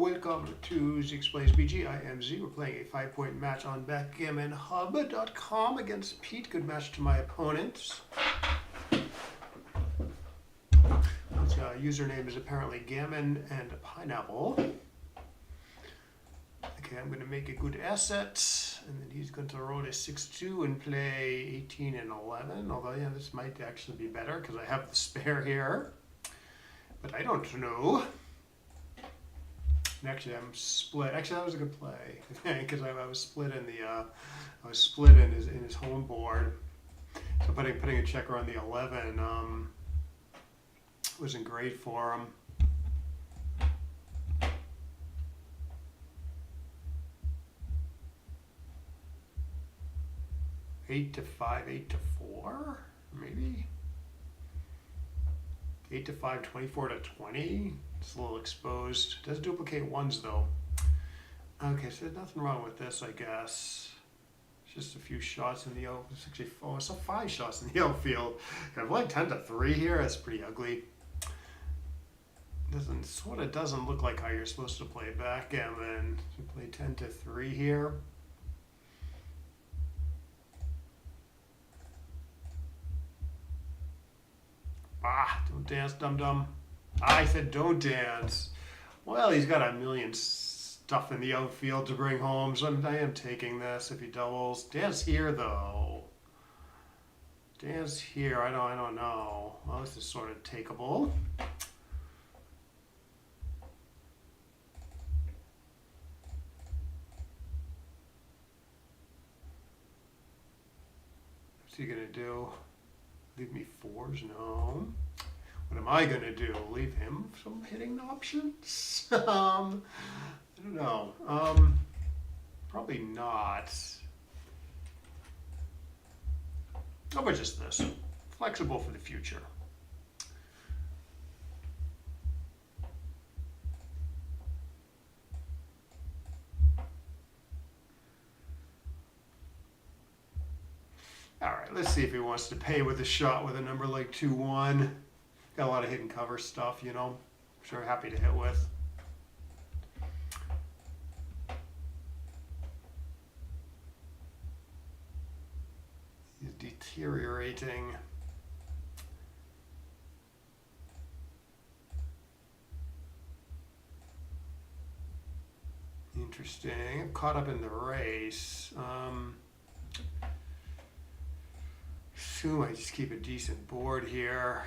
welcome to Z Explains BG. I am Z. We're playing a 5-point match on BackgammonHub.com against Pete. Good match to my opponent. His username is apparently Gammon and Pineapple. Okay, I'm going to make a good asset, and then he's going to roll a 6-2 and play 18 and 11. Although, yeah, this might actually be better because I have the spare here. But I don't know. And actually, I'm split. Actually, that was a good play because I was split in the in his home board. So putting a checker on the 11 wasn't great for him. Eight to 5, 8 to 4, maybe. 8 to 5, 24 to 20. It's a little exposed. It does duplicate ones though. Okay, so there's nothing wrong with this, I guess. It's just a few shots in the out. It's actually it's 5 shots in the outfield. I've like 10 to 3 here. That's pretty ugly. Doesn't look like how you're supposed to play backgammon. So play 10 to 3 here. Ah, don't dance, dum-dum. I said don't dance. Well, he's got a million stuff in the outfield to bring home, so I am taking this if he doubles. Dance here, though. Dance here, I don't know. Well, this is sort of takeable. What's he gonna do? Leave me 4s? No. What am I going to do? Leave him some hitting options? I don't know. Probably not. How about just this? Flexible for the future. All right, let's see if he wants to pay with a shot with a number like 2-1. Got a lot of hidden cover stuff, you know. Sure, happy to hit with. He's deteriorating. Interesting. I'm caught up in the race. Assume I just keep a decent board here.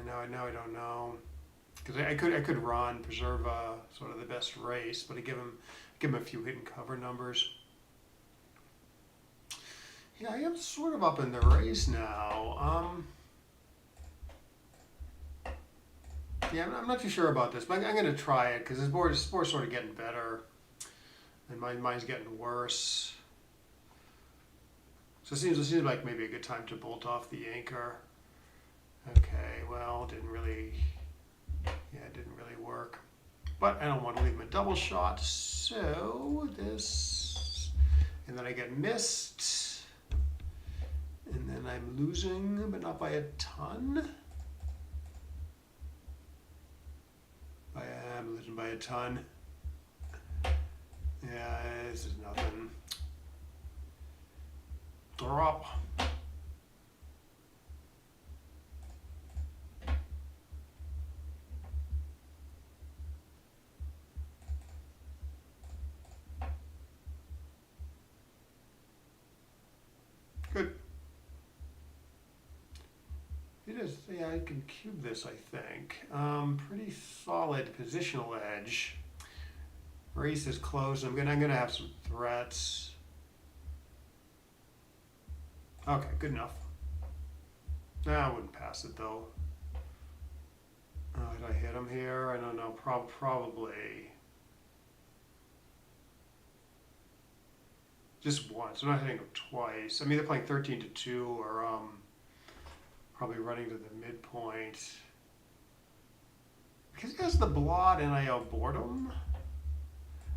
Now I don't know, because I could run, preserve sort of the best race, but I give him a few hidden cover numbers. Yeah, I am sort of up in the race now. Yeah, I'm not too sure about this, but I'm going to try it because this board's sort of getting better, and mine's getting worse. So it seems like maybe a good time to bolt off the anchor. Okay, well, it didn't really work. But I don't want to leave him a double shot, so this, and then I get missed, and then I'm losing, but not by a ton. I'm losing by a ton. Yeah, this is nothing. Drop. Good. It is, yeah, I can cube this, I think. Pretty solid positional edge. Race is close. I'm gonna have some threats. Okay, good enough. I wouldn't pass it though. Did I hit him here? I don't know. Probably. Just once. I'm not hitting him twice. I mean, they're playing 13 to 2, or probably running to the midpoint. Because he has the blot NIL boredom.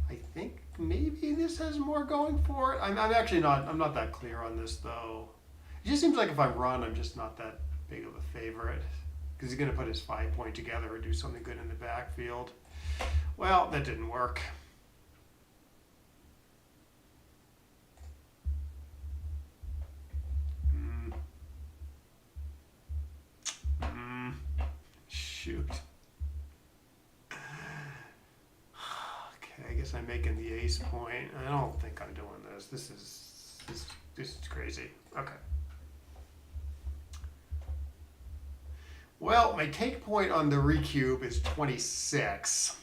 I think maybe this has more going for it. I'm not that clear on this though. It just seems like if I run, I'm just not that big of a favorite. because he's going to put his 5-point together or do something good in the backfield. Well, that didn't work. Shoot. Okay, I guess I'm making the ace point. I don't think I'm doing this. This is crazy. Okay. Well, my take point on the recube is 26,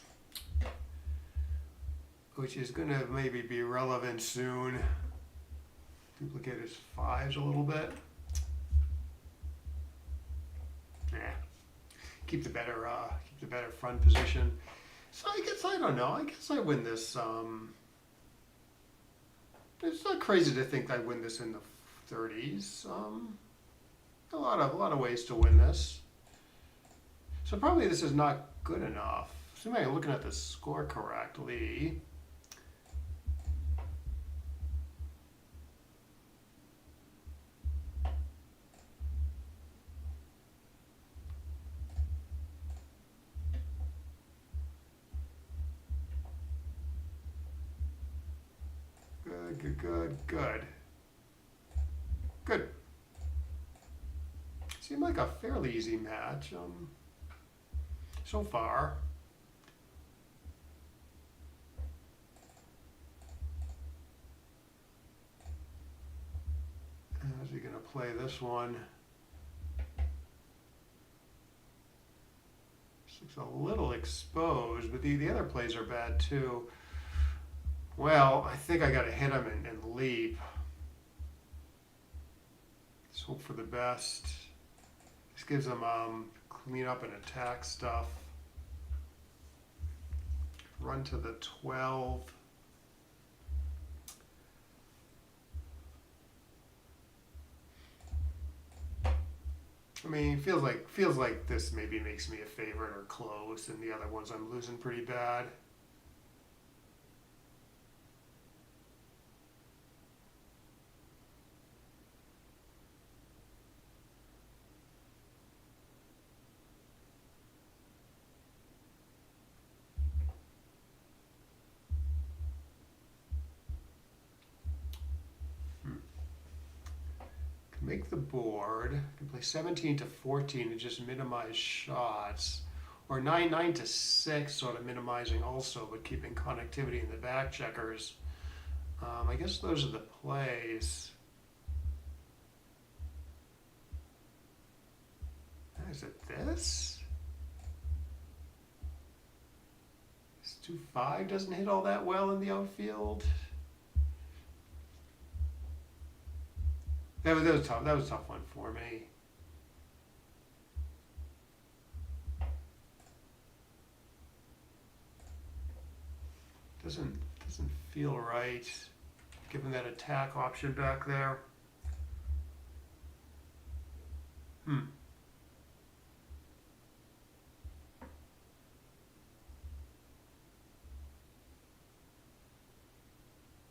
which is going to maybe be relevant soon. Duplicate his 5s a little bit. Keep the better front position. So I guess I don't know. I guess I win this. It's not crazy to think I win this in the 30s. A lot of ways to win this. So probably this is not good enough. Assuming I'm looking at the score correctly. Good. Seemed like a fairly easy match so far. How's he going to play this one? It's a little exposed, but the other plays are bad too. Well, I think I got to hit him and leap. Let's hope for the best. This gives him clean up and attack stuff. Run to the 12. I mean, feels like this maybe makes me a favorite or close, and the other ones I'm losing pretty bad. Make the board. You can play 17 to 14 and just minimize shots. Or 9 to 6, sort of minimizing also, but keeping connectivity in the back checkers. I guess those are the plays. Is it this? This 2-5 doesn't hit all that well in the outfield. That was tough. That was a tough one for me. Doesn't feel right, given that attack option back there.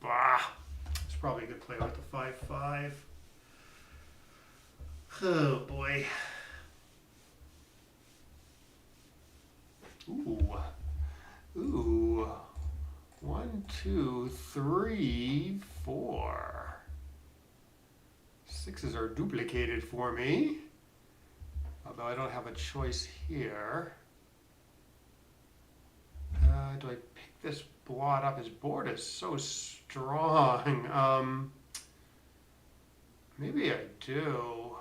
Bah. It's probably a good play with the 5-5. Oh boy. Ooh. 1, 2, 3, 4. 6s are duplicated for me. Although I don't have a choice here. Do I pick this blot up? His board is so strong. Maybe I do.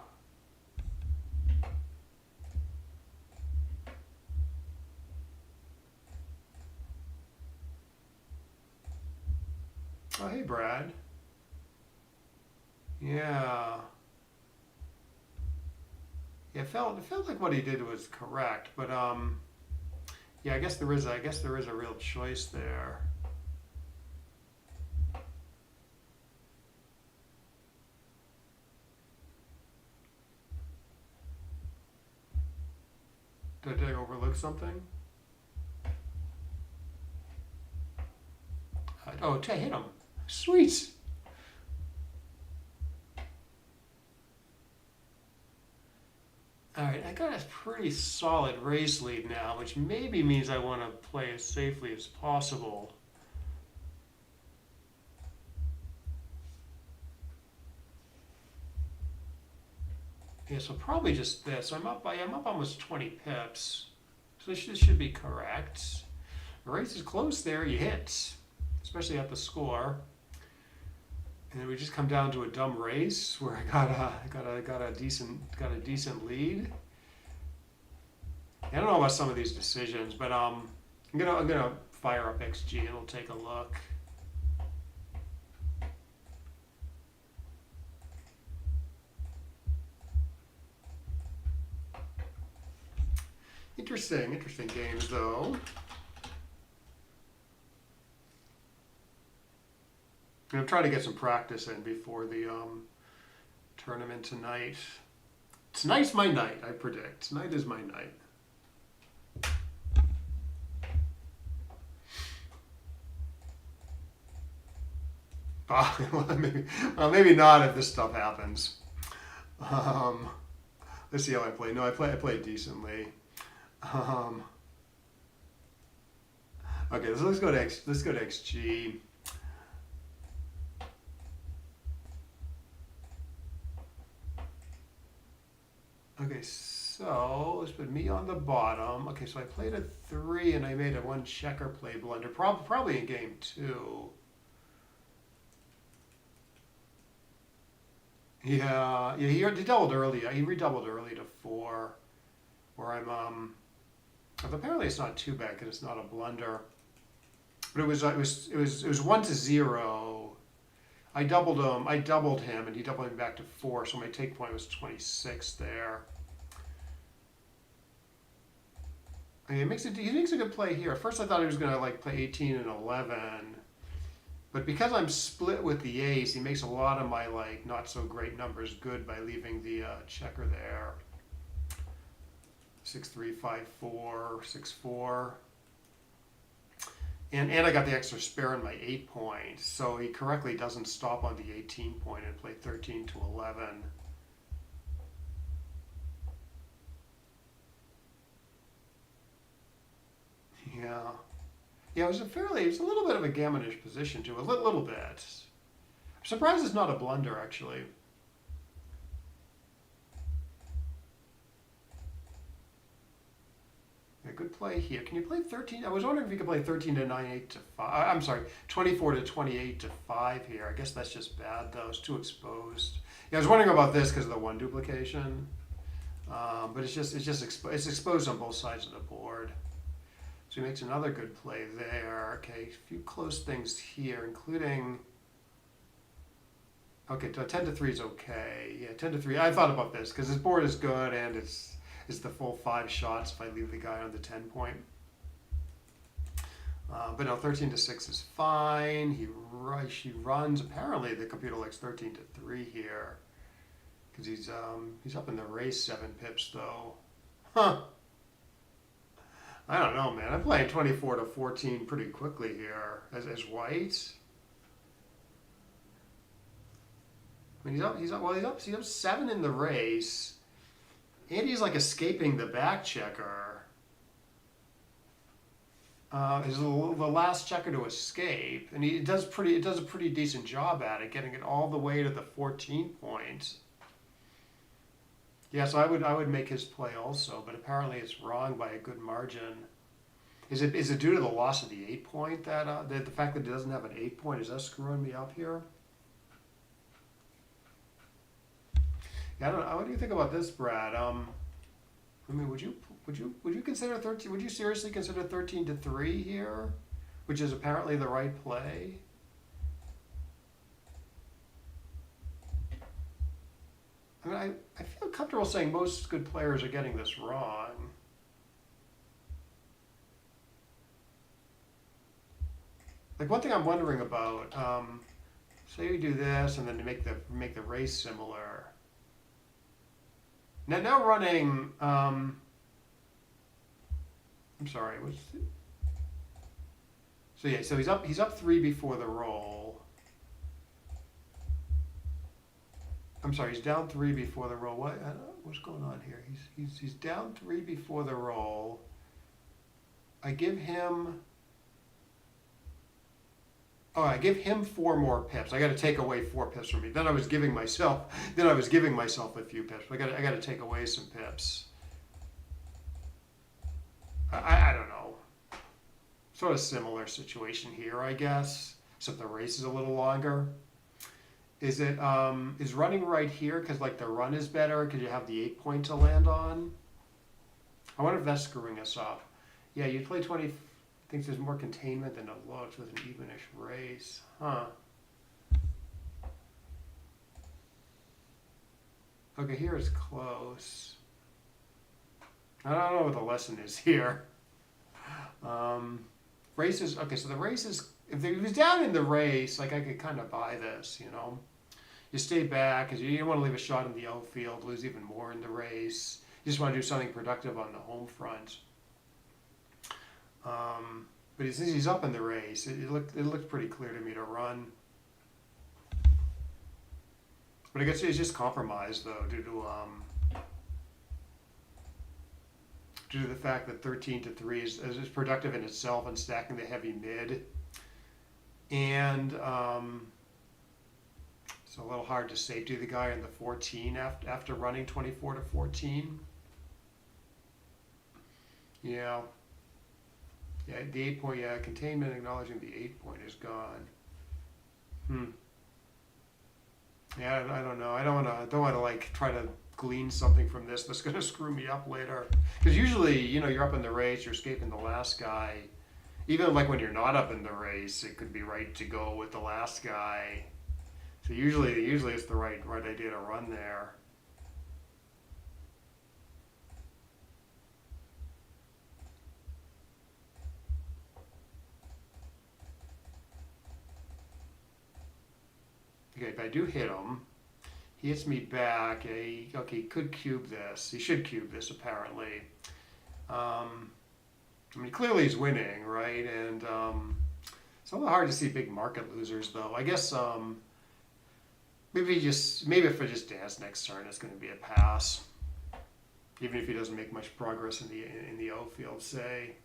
Oh, hey, Brad. Yeah. It felt like what he did was correct, but yeah, I guess there is a real choice there. Did I overlook something? Oh, to hit him. Sweet. All right, I got a pretty solid race lead now, which maybe means I want to play as safely as possible. Yeah, so probably just this. So I'm up almost 20 pips. So this should be correct. The race is close there, you hit, especially at the score. And then we just come down to a dumb race where I got a decent lead. I don't know about some of these decisions, but I'm gonna fire up XG and we'll take a look. Interesting games though. And I'm trying to get some practice in before the tournament tonight. Tonight's my night, I predict. Tonight is my night. Maybe not if this stuff happens. Let's see how I play. No, I play decently. Okay, so let's go to XG. Okay, so let's put me on the bottom. Okay, so I played a 3 and I made a 1 checker play blunder, probably in game 2. Yeah, he doubled early. He redoubled early to 4, where I'm apparently it's not too bad because it's not a blunder. But it was 1-0. I doubled him, and he doubled me back to 4. So my take point was 26 there. I mean, he makes a good play here. At first, I thought he was gonna play 18 and 11, but because I'm split with the ace, he makes a lot of my not so great numbers good by leaving the checker there. 6-3, 5-4, 6-4. And I got the extra spare in my 8 point, so he correctly doesn't stop on the 18 point and play 13 to 11. Yeah, it was a little bit of a gammonish position too, a little bit. I'm surprised it's not a blunder actually. A good play here. Can you play 13? I was wondering if you could play 13 to 9, 8 to 5. I'm sorry, 24 to 28 to 5 here. I guess that's just bad though. It's too exposed. Yeah, I was wondering about this because of the 1 duplication. But it's exposed on both sides of the board. So he makes another good play there. Okay, a few close things here, including. Okay, 10 to 3 is okay. Yeah, 10 to 3. I thought about this because his board is good and it's the full 5 shots if I leave the guy on the 10 point. But no, 13 to 6 is fine. She runs. Apparently, the computer likes 13 to 3 here because he's up in the race 7 pips though. Huh. I don't know, man. I'm playing 24 to 14 pretty quickly here as white. I mean, he's up 7 in the race. And he's escaping the back checker. He's the last checker to escape, and it does a pretty decent job at it, getting it all the way to the 14 point. Yeah, so I would make his play also, but apparently it's wrong by a good margin. Is it due to the loss of the 8 point that the fact that it doesn't have an 8 point, is that screwing me up here? Yeah, I don't know. What do you think about this, Brad? I mean, would you consider 13? Would you seriously consider 13 to 3 here, which is apparently the right play? I mean, I feel comfortable saying most good players are getting this wrong. One thing I'm wondering about, say you do this and then you make the race similar. Now running, I'm sorry, so yeah, so he's up 3 before the roll. I'm sorry, he's down 3 before the roll. What's going on here? He's down 3 before the roll. I give him 4 more pips. I got to take away 4 pips from me. Then I was giving myself a few pips. I got to take away some pips. I don't know. Sort of similar situation here, I guess. Except the race is a little longer. Is running right here because like the run is better because you have the 8 point to land on? I wonder if that's screwing us up. Yeah, you play 20. Thinks there's more containment than it looks with an evenish race, huh? Okay, here it's close. I don't know what the lesson is here. Races. Okay, so the race is. If he was down in the race, like I could kind of buy this, you know. You stay back because you don't want to leave a shot in the outfield, lose even more in the race. You just want to do something productive on the home front. But since he's up in the race, it looked pretty clear to me to run. But I guess it's just compromised though due to the fact that 13-3 is productive in itself and stacking the heavy mid, and it's a little hard to safety the guy in the 14 after running 24-14. Yeah. Yeah, the 8 point, yeah, containment acknowledging the 8 point is gone. Yeah, I don't know. I don't want to like try to glean something from this that's going to screw me up later. Because usually, you know, you're up in the race, you're escaping the last guy. Even like when you're not up in the race, it could be right to go with the last guy. So usually it's the right idea to run there. Okay, if I do hit him, he hits me back. He could cube this. He should cube this, apparently. I mean, clearly he's winning, right? And it's a little hard to see big market losers, though. I guess maybe if I just dance next turn, it's going to be a pass, even if he doesn't make much progress in the outfield. Say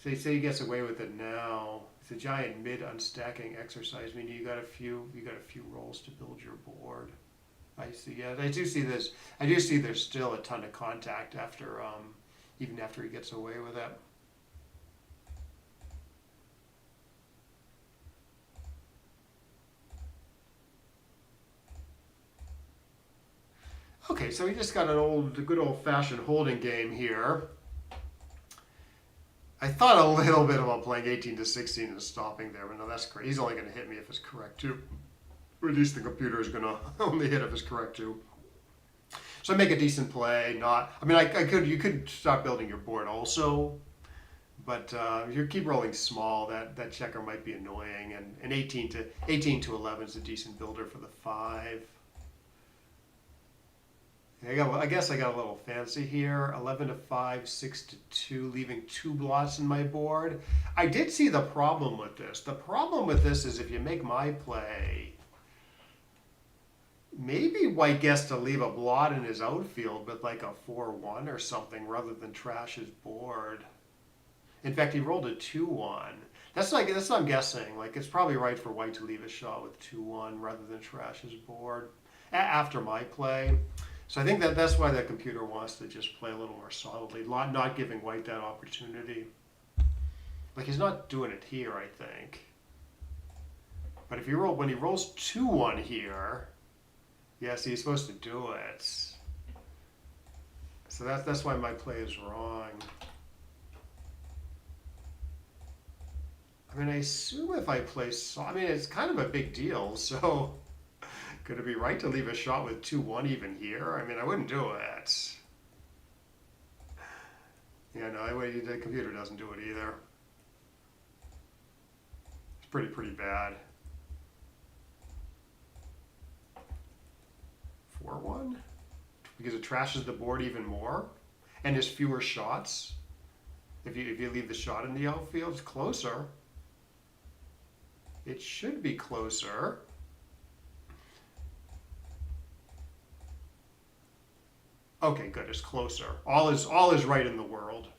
he gets away with it now. It's a giant mid unstacking exercise, meaning you got a few rolls to build your board. I see. Yeah, I do see this. I do see there's still a ton of contact after, even after he gets away with it. Okay, so we just got a good old-fashioned holding game here. I thought a little bit about playing 18-16 and stopping there, but no, that's correct. He's only going to hit me if it's correct too. Or at least the computer is going to only hit if it's correct too. So I make a decent play. You could start building your board also, but if you keep rolling small, that checker might be annoying. And 18 to 11 is a decent builder for the 5. I guess I got a little fancy here. 11-5, 6-2, leaving 2 blots in my board. I did see the problem with this. The problem with this is if you make my play, maybe White gets to leave a blot in his outfield with like a 4-1 or something rather than trash his board. In fact, he rolled a 2-1. That's what I'm guessing. Like it's probably right for White to leave a shot with 2-1 rather than trash his board after my play. So I think that's why the computer wants to just play a little more solidly, not giving White that opportunity. Like he's not doing it here, I think. But when he rolls 2-1 here, yes, he's supposed to do it. So that's why my play is wrong. I mean, I assume if I play, it's kind of a big deal, so could it be right to leave a shot with 2-1 even here? I mean, I wouldn't do it. Yeah, no, the computer doesn't do it either. It's pretty bad. 4-1? Because it trashes the board even more? And there's fewer shots? If you leave the shot in the outfield, it's closer. It should be closer. Okay, good. It's closer. All is right in the world.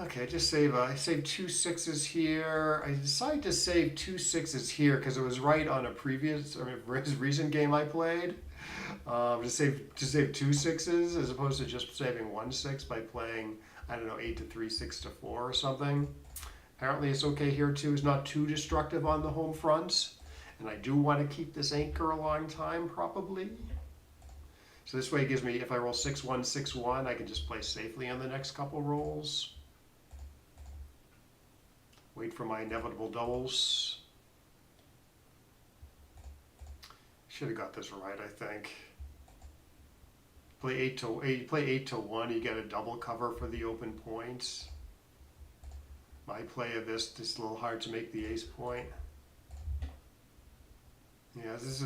Okay, I saved two sixes here. I decided to save two sixes here because it was right on a recent game I played. To save two sixes as opposed to just saving one six by playing, I don't know, 8 to 3, 6 to 4 or something. Apparently it's okay here too. It's not too destructive on the home front. And I do want to keep this anchor a long time probably. So this way it gives me, if I roll 6-1, 6-1, I can just play safely on the next couple rolls. Wait for my inevitable doubles. Should have got this right, I think. Play 8 to 1. You get a double cover for the open points. My play of this is a little hard to make the ace point. Yeah, this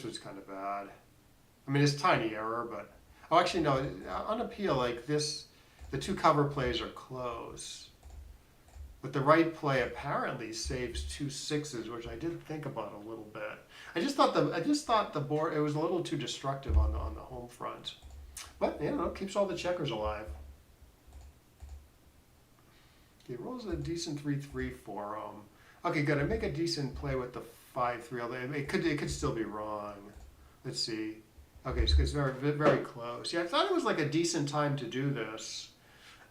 was kind of bad. I mean, it's tiny error, but actually no. On appeal like this, the two cover plays are close. But the right play apparently saves two sixes, which I did think about a little bit. I just thought the board, it was a little too destructive on the home front. But keeps all the checkers alive. He rolls a decent 3-3 for him. Okay, good. I make a decent play with the 5-3. Although it could still be wrong. Let's see. Okay, so it's very very close. Yeah, I thought it was like a decent time to do this.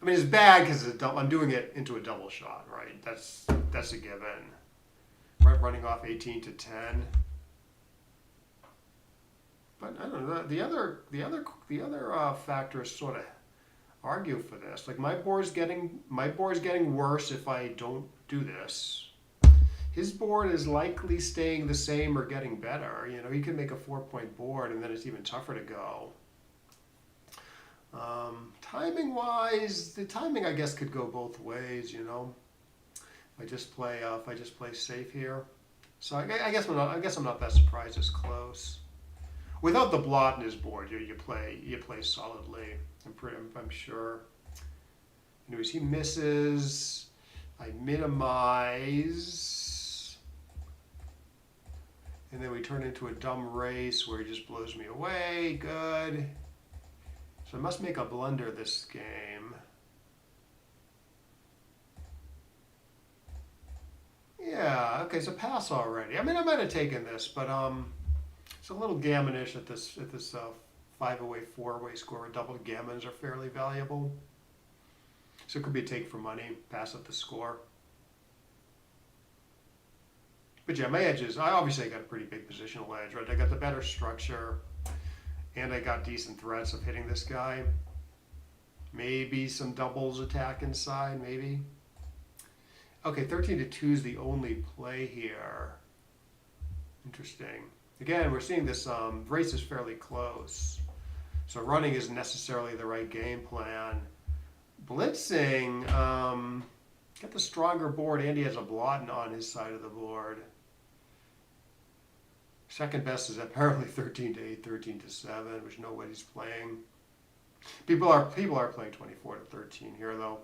I mean, it's bad because I'm doing it into a double shot, right? That's a given. Right, running off 18 to 10. But I don't know. The other factors sort of argue for this. Like my board's getting worse if I don't do this. His board is likely staying the same or getting better. He can make a 4-point board, and then it's even tougher to go. Timing wise, the timing I guess could go both ways. If I just play safe here, so I guess I'm not that surprised it's close. Without the blot in his board, you play solidly. I'm sure. Anyways, he misses. I minimize, and then we turn into a dumb race where he just blows me away. Good. So I must make a blunder this game. Yeah, okay, so pass already. I mean, I might have taken this, but it's a little gammonish at this 5-away, 4-away score. Double gammons are fairly valuable. So it could be a take for money, pass up the score. But yeah, my edges, I got a pretty big positional edge, right? I got the better structure. And I got decent threats of hitting this guy. Maybe some doubles attack inside, maybe. Okay, 13 to 2 is the only play here. Interesting. Again, we're seeing this race is fairly close. So running isn't necessarily the right game plan. Blitzing, got the stronger board, and he has a blot on his side of the board. Second best is apparently 13 to 8, 13 to 7, which nobody's playing. People are playing 24 to 13 here though.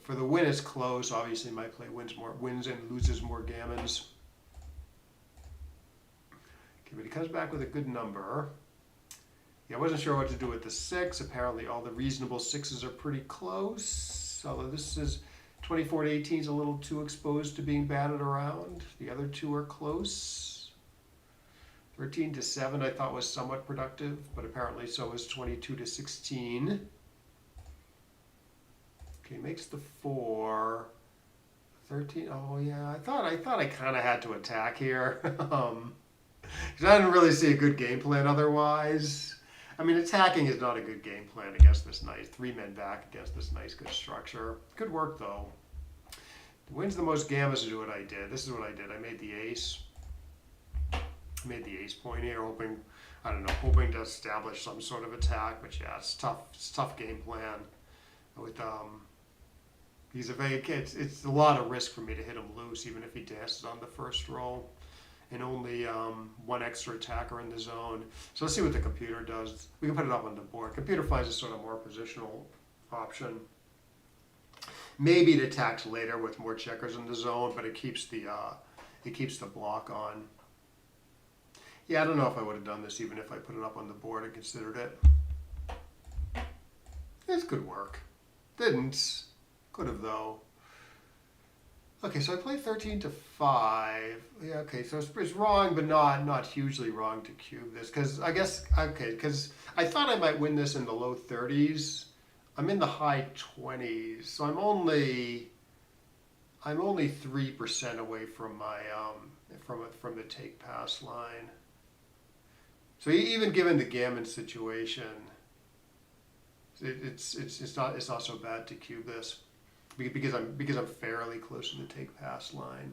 For the win, it's close. Obviously, my play wins and loses more gammons. Okay, but he comes back with a good number. Yeah, I wasn't sure what to do with the 6. Apparently, all the reasonable 6s are pretty close. Although this is 24 to 18 is a little too exposed to being batted around. The other two are close. 13 to 7 I thought was somewhat productive, but apparently so is 22 to 16. Okay, makes the 4. 13, oh yeah, I thought I kind of had to attack here. Because I didn't really see a good game plan otherwise. I mean, attacking is not a good game plan against this nice 3 men back against this nice good structure. Good work though. Wins the most gammons to do what I did. This is what I did. I made the ace. Made the ace point here, hoping to establish some sort of attack. But yeah, it's tough. It's a tough game plan. With it's a lot of risk for me to hit him loose, even if he dances on the first roll, and only one extra attacker in the zone. So let's see what the computer does. We can put it up on the board. Computer finds a sort of more positional option. Maybe it attacks later with more checkers in the zone, but it keeps the block on. Yeah, I don't know if I would have done this even if I put it up on the board and considered it. It's good work. Didn't. Could have though. Okay, so I played 13 to 5. Yeah, okay, so it's wrong, but not hugely wrong to cube this. Because I guess, okay, because I thought I might win this in the low 30s. I'm in the high 20s, so I'm only 3% away from my from the take pass line. So even given the gammon situation, it's not so bad to cube this because I'm fairly close to the take pass line.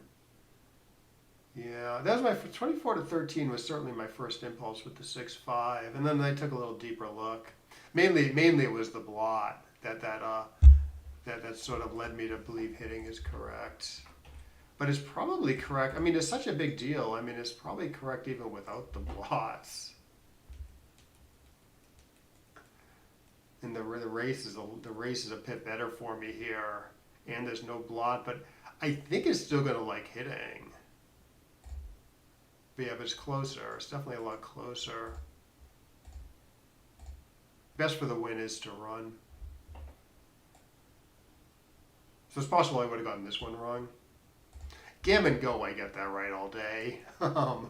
Yeah, that was my 24 to 13 was certainly my first impulse with the 6-5, and then I took a little deeper look. Mainly it was the blot that sort of led me to believe hitting is correct. But it's probably correct. I mean, it's such a big deal. I mean, it's probably correct even without the blots. And the race is a bit better for me here, and there's no blot. But I think it's still gonna like hitting. But yeah, but it's closer. It's definitely a lot closer. Best for the win is to run. So it's possible I would have gotten this one wrong. Gammon go, I get that right all day. But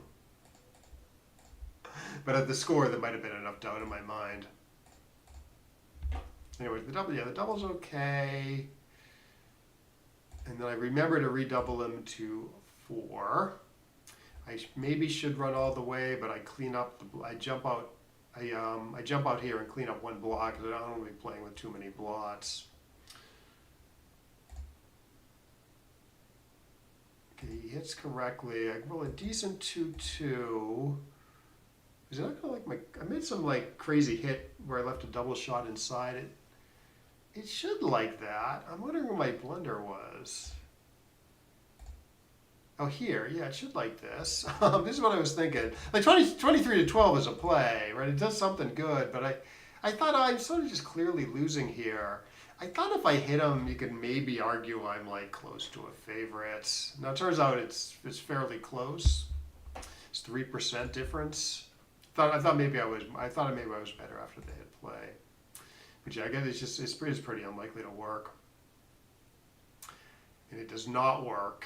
at the score, there might have been enough doubt in my mind. Anyway, the double's okay. And then I remember to redouble them to 4. I maybe should run all the way, but I clean up. I jump out here and clean up one block because I don't want to be playing with too many blots. Okay, he hits correctly. I roll a decent 2-2. Is that kind of like I made some like crazy hit where I left a double shot inside it. It should like that. I'm wondering where my blunder was. Oh, here. Yeah, it should like this. This is what I was thinking. Like 23 to 12 is a play, right? It does something good, but I thought I'm sort of just clearly losing here. I thought if I hit him, you could maybe argue I'm like close to a favorite. Now it turns out it's fairly close. It's 3% difference. I thought maybe I was better after the hit play. But yeah, I guess it's pretty unlikely to work. And it does not work.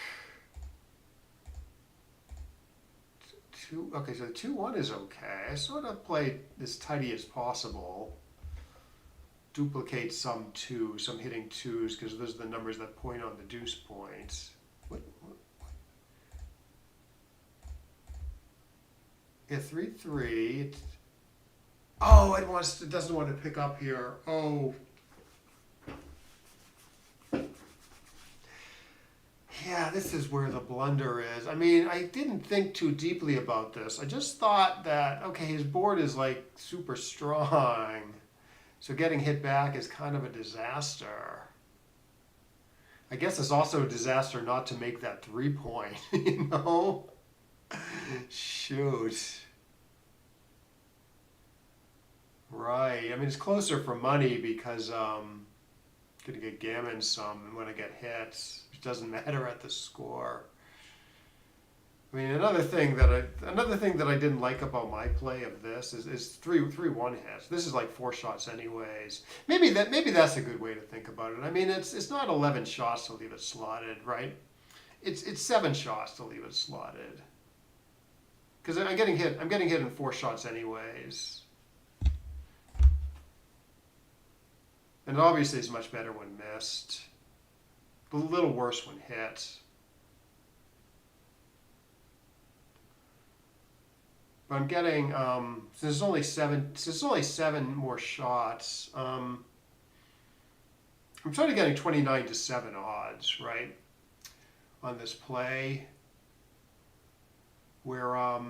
Okay, so 2-1 is okay. I sort of played as tidy as possible. Duplicate some hitting 2s, because those are the numbers that point on the deuce points. What? Yeah, 3-3. Oh, it doesn't want to pick up here. Oh. Yeah, this is where the blunder is. I mean, I didn't think too deeply about this. I just thought that, okay, his board is like super strong. So getting hit back is kind of a disaster. I guess it's also a disaster not to make that 3-point, you know? Shoot. Right. I mean, it's closer for money because I'm going to get gammon some when I get hits. It doesn't matter at the score. I mean, another thing that I didn't like about my play of this is 3-1 hits. This is like 4 shots anyways. Maybe that's a good way to think about it. I mean, it's not 11 shots to leave it slotted, right? It's 7 shots to leave it slotted. Because I'm getting hit in 4 shots anyways. And obviously it's much better when missed. A little worse when hit. But I'm getting since it's only 7 more shots. I'm sort of getting 29 to 7 odds, right, on this play, where I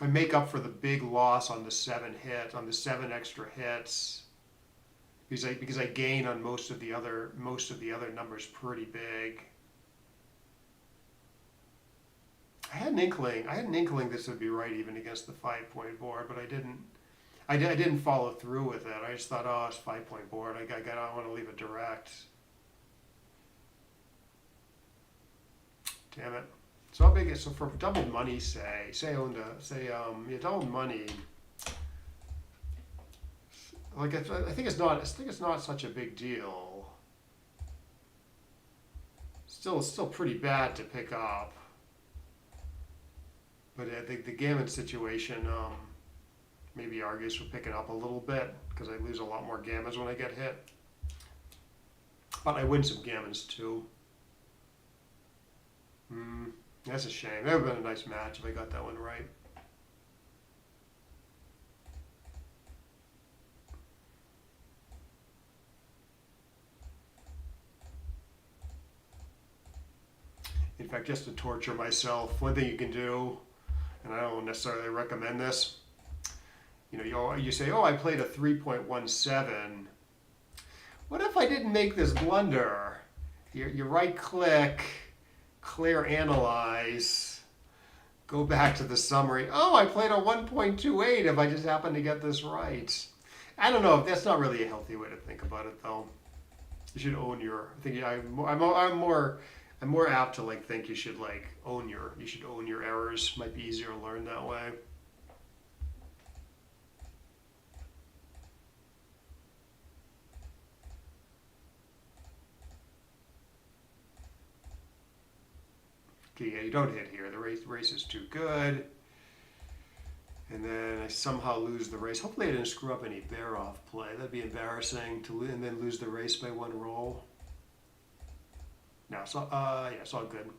make up for the big loss on the 7 extra hits, because I gain on most of the other numbers pretty big. I had an inkling this would be right even against the 5-point board, but I didn't I didn't follow through with it. I just thought, oh, it's 5-point board. I want to leave it direct. Damn it. So how big is, so for doubled money, doubled money, like I think it's not such a big deal. It's still pretty bad to pick up. But I think the gammon situation maybe argues for picking up a little bit because I lose a lot more gammons when I get hit. But I win some gammons too. That's a shame. That would have been a nice match if I got that one right. In fact, just to torture myself, one thing you can do, and I don't necessarily recommend this, you say, oh, I played a 3.17. What if I didn't make this blunder? You right click, clear analyze, go back to the summary. Oh, I played a 1.28 if I just happen to get this right. I don't know. That's not really a healthy way to think about it, though. You should own your. I think I'm more apt to think you should own your errors. Might be easier to learn that way. Okay, yeah, you don't hit here. The race is too good. And then I somehow lose the race. Hopefully I didn't screw up any bear off play. That'd be embarrassing and then lose the race by one roll. No, it's all good.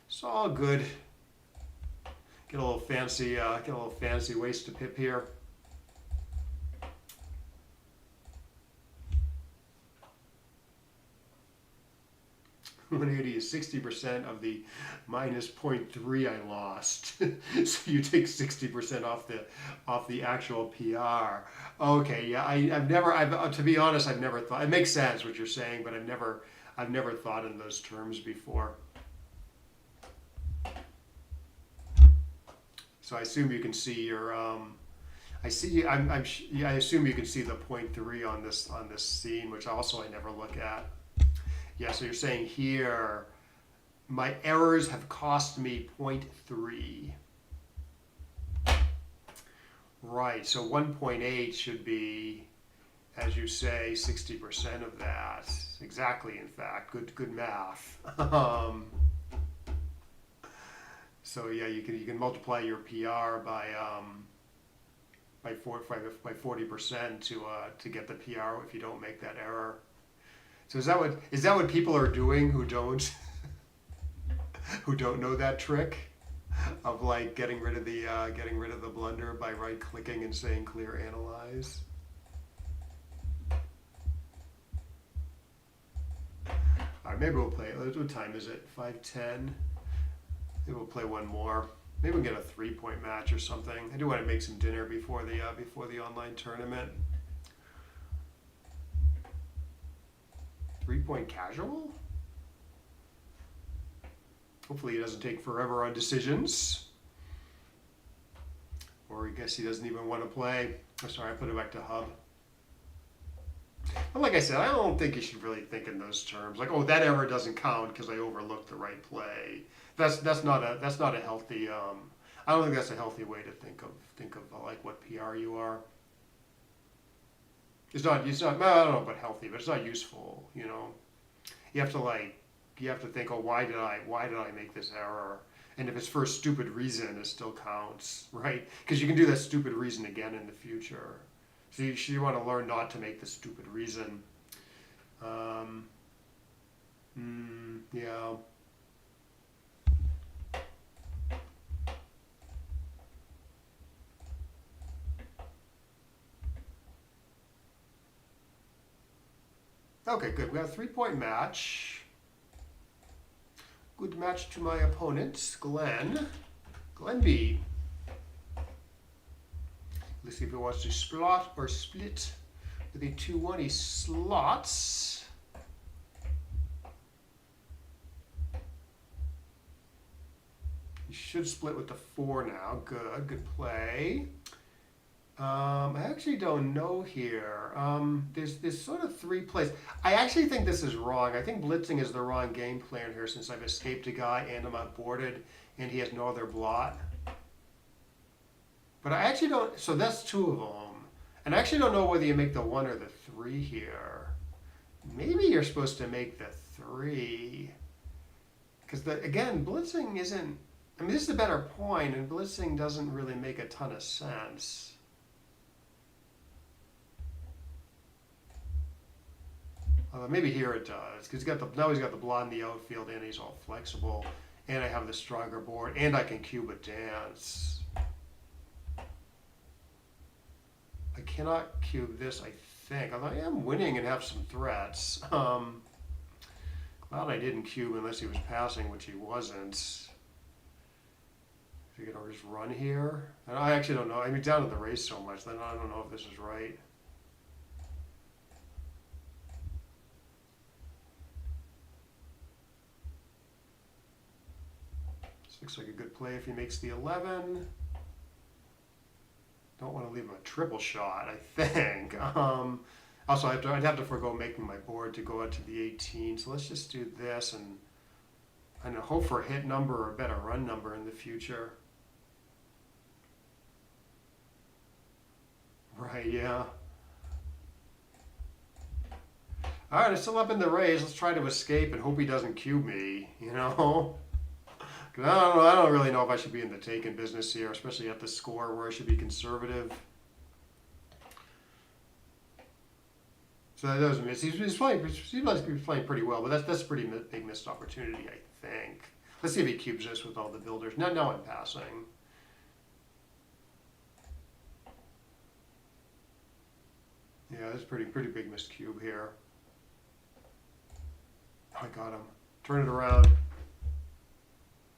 It's all good. Get a little fancy waste to pip here. 180 is 60% of the minus 0.3 I lost. So you take 60% off the actual PR. Okay, yeah, to be honest, I've never thought. It makes sense what you're saying, but I've never thought in those terms before. So I assume you can see your I assume you can see the 0.3 on this scene, which also I never look at. Yeah, so you're saying here, my errors have cost me 0.3. Right, so 1.8 should be, as you say, 60% of that. Exactly, in fact, good math. So yeah, you can multiply your PR by 40% to get the PR if you don't make that error. So is that what people are doing who don't know that trick of getting rid of the blunder by right clicking and saying clear analyze? All right, maybe we'll play. What time is it? 5:10. Maybe we'll play one more. Maybe we'll get a 3-point match or something. I do want to make some dinner before the online tournament. 3-point casual? Hopefully he doesn't take forever on decisions. Or I guess he doesn't even want to play. Oh, sorry, I put it back to hub. But like I said, I don't think you should really think in those terms. Like, oh, that error doesn't count because I overlooked the right play. That's not a healthy. I don't think that's a healthy way to think of what PR you are. It's not. Well, I don't know about healthy, but it's not useful. You have to think, oh, why did I make this error? And if it's for a stupid reason, it still counts, right? Because you can do that stupid reason again in the future. So you want to learn not to make the stupid reason. Yeah. Okay, good. We have a 3-point match. Good match to my opponent, Glenn B. Let's see if he wants to slot or split with a 2-1. He slots. He should split with the 4 now. Good play. I actually don't know here. There's sort of three plays. I actually think this is wrong. I think blitzing is the wrong game plan here since I've escaped a guy and I'm outboarded and he has no other blot. But I actually don't. So that's two of them. And I actually don't know whether you make the one or the three here. Maybe you're supposed to make the three. Because, again, blitzing isn't. I mean, this is a better point, and blitzing doesn't really make a ton of sense. Maybe here it does, because now he's got the blot in the outfield, and he's all flexible, and I have the stronger board, and I can cube a dance. I cannot cube this, I think, although I am winning and have some threats. Glad I didn't cube unless he was passing, which he wasn't. Figured I'll just run here. And I actually don't know. I mean, down to the race so much, then I don't know if this is right. This looks like a good play if he makes the 11. Don't want to leave him a triple shot, I think. Also, I'd have to forego making my board to go out to the 18. So let's just do this and hope for a hit number or a better run number in the future. Right, yeah. All right, I'm still up in the race. Let's try to escape and hope he doesn't cube me, you know? Because I don't really know if I should be in the taken business here, especially at the score where I should be conservative. So that doesn't miss. He's playing. He must be playing pretty well, but that's a pretty big missed opportunity, I think. Let's see if he cubes this with all the builders. No, I'm passing. Yeah, that's pretty big missed cube here. Oh, I got him. Turn it around.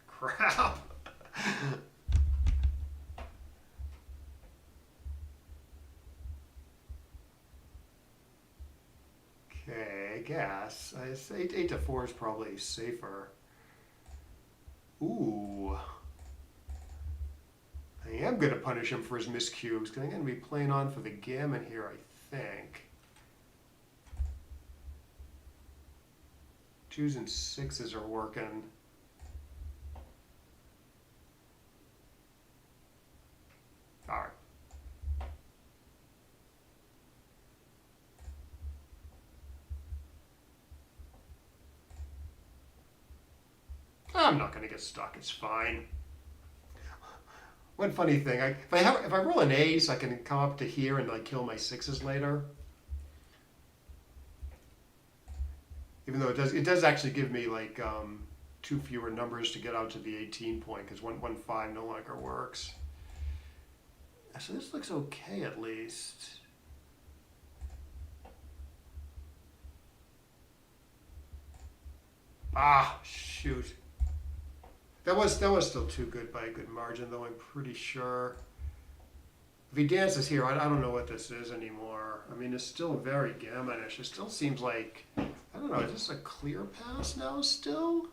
Crap. Okay, I guess. 8 to 4 is probably safer. Ooh. I am going to punish him for his miscues because I'm going to be playing on for the gammon here, I think. 2s and 6s are working. All right. I'm not going to get stuck. It's fine. One funny thing, if I roll an ace, I can come up to here and like kill my 6s later. Even though it does actually give me like 2 fewer numbers to get out to the 18 point because 1-1-5 no longer works. So this looks okay at least. Ah, shoot. That was still too good by a good margin, though, I'm pretty sure. If he dances here, I don't know what this is anymore. I mean, it's still very gammonish. It still seems like, I don't know, is this a clear pass now still?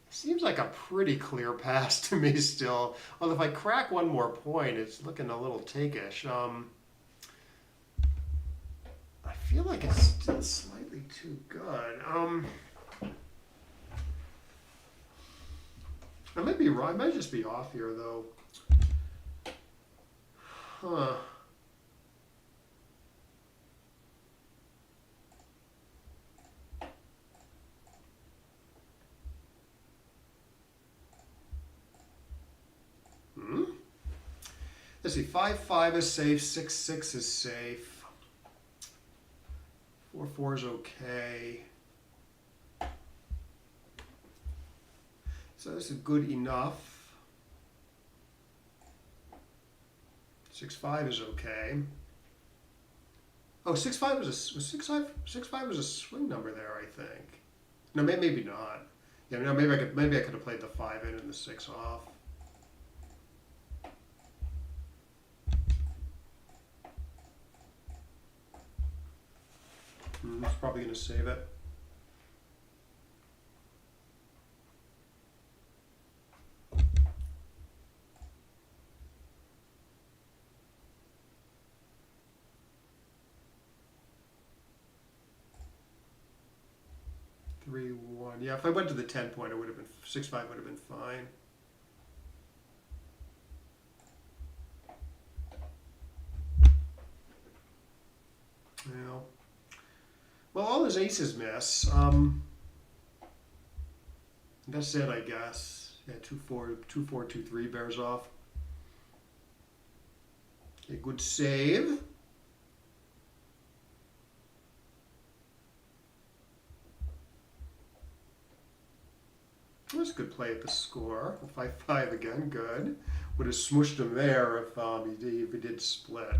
It seems like a pretty clear pass to me still. Although if I crack one more point, it's looking a little take-ish. I feel like it's still slightly too good. I might be wrong. I might just be off here, though. Huh. Let's see. 5-5 is safe. 6-6 is safe. 4-4 is okay. So this is good enough. 6-5 is okay. Oh, 6-5 was a 6-5 was a swing number there, I think. No, maybe not. Yeah, no, maybe I could have played the 5 in and the 6 off. It's probably going to save it. 3-1. Yeah, if I went to the 10-point, it would have been 6-5 would have been fine. Yeah. Well, all his aces miss. That's it, I guess. Yeah, 2-4, 2-4, 2-3 bears off. A good save. That's a good play at the score. 5-5 again, good. Would have smooshed him there if he did split.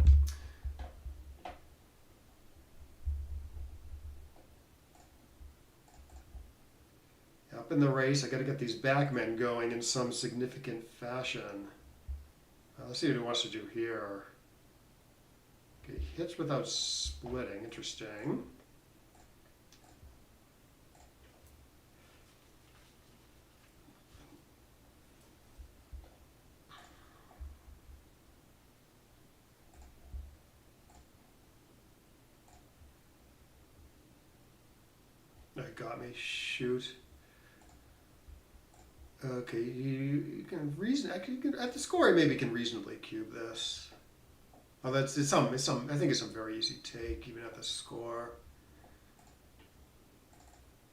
Up in the race, I got to get these backmen going in some significant fashion. Let's see what he wants to do here. Okay, hits without splitting. Interesting. That got me. Shoot. Okay, you can reason. At the score, maybe can reasonably cube this. Oh, it's some. I think it's some very easy take, even at the score.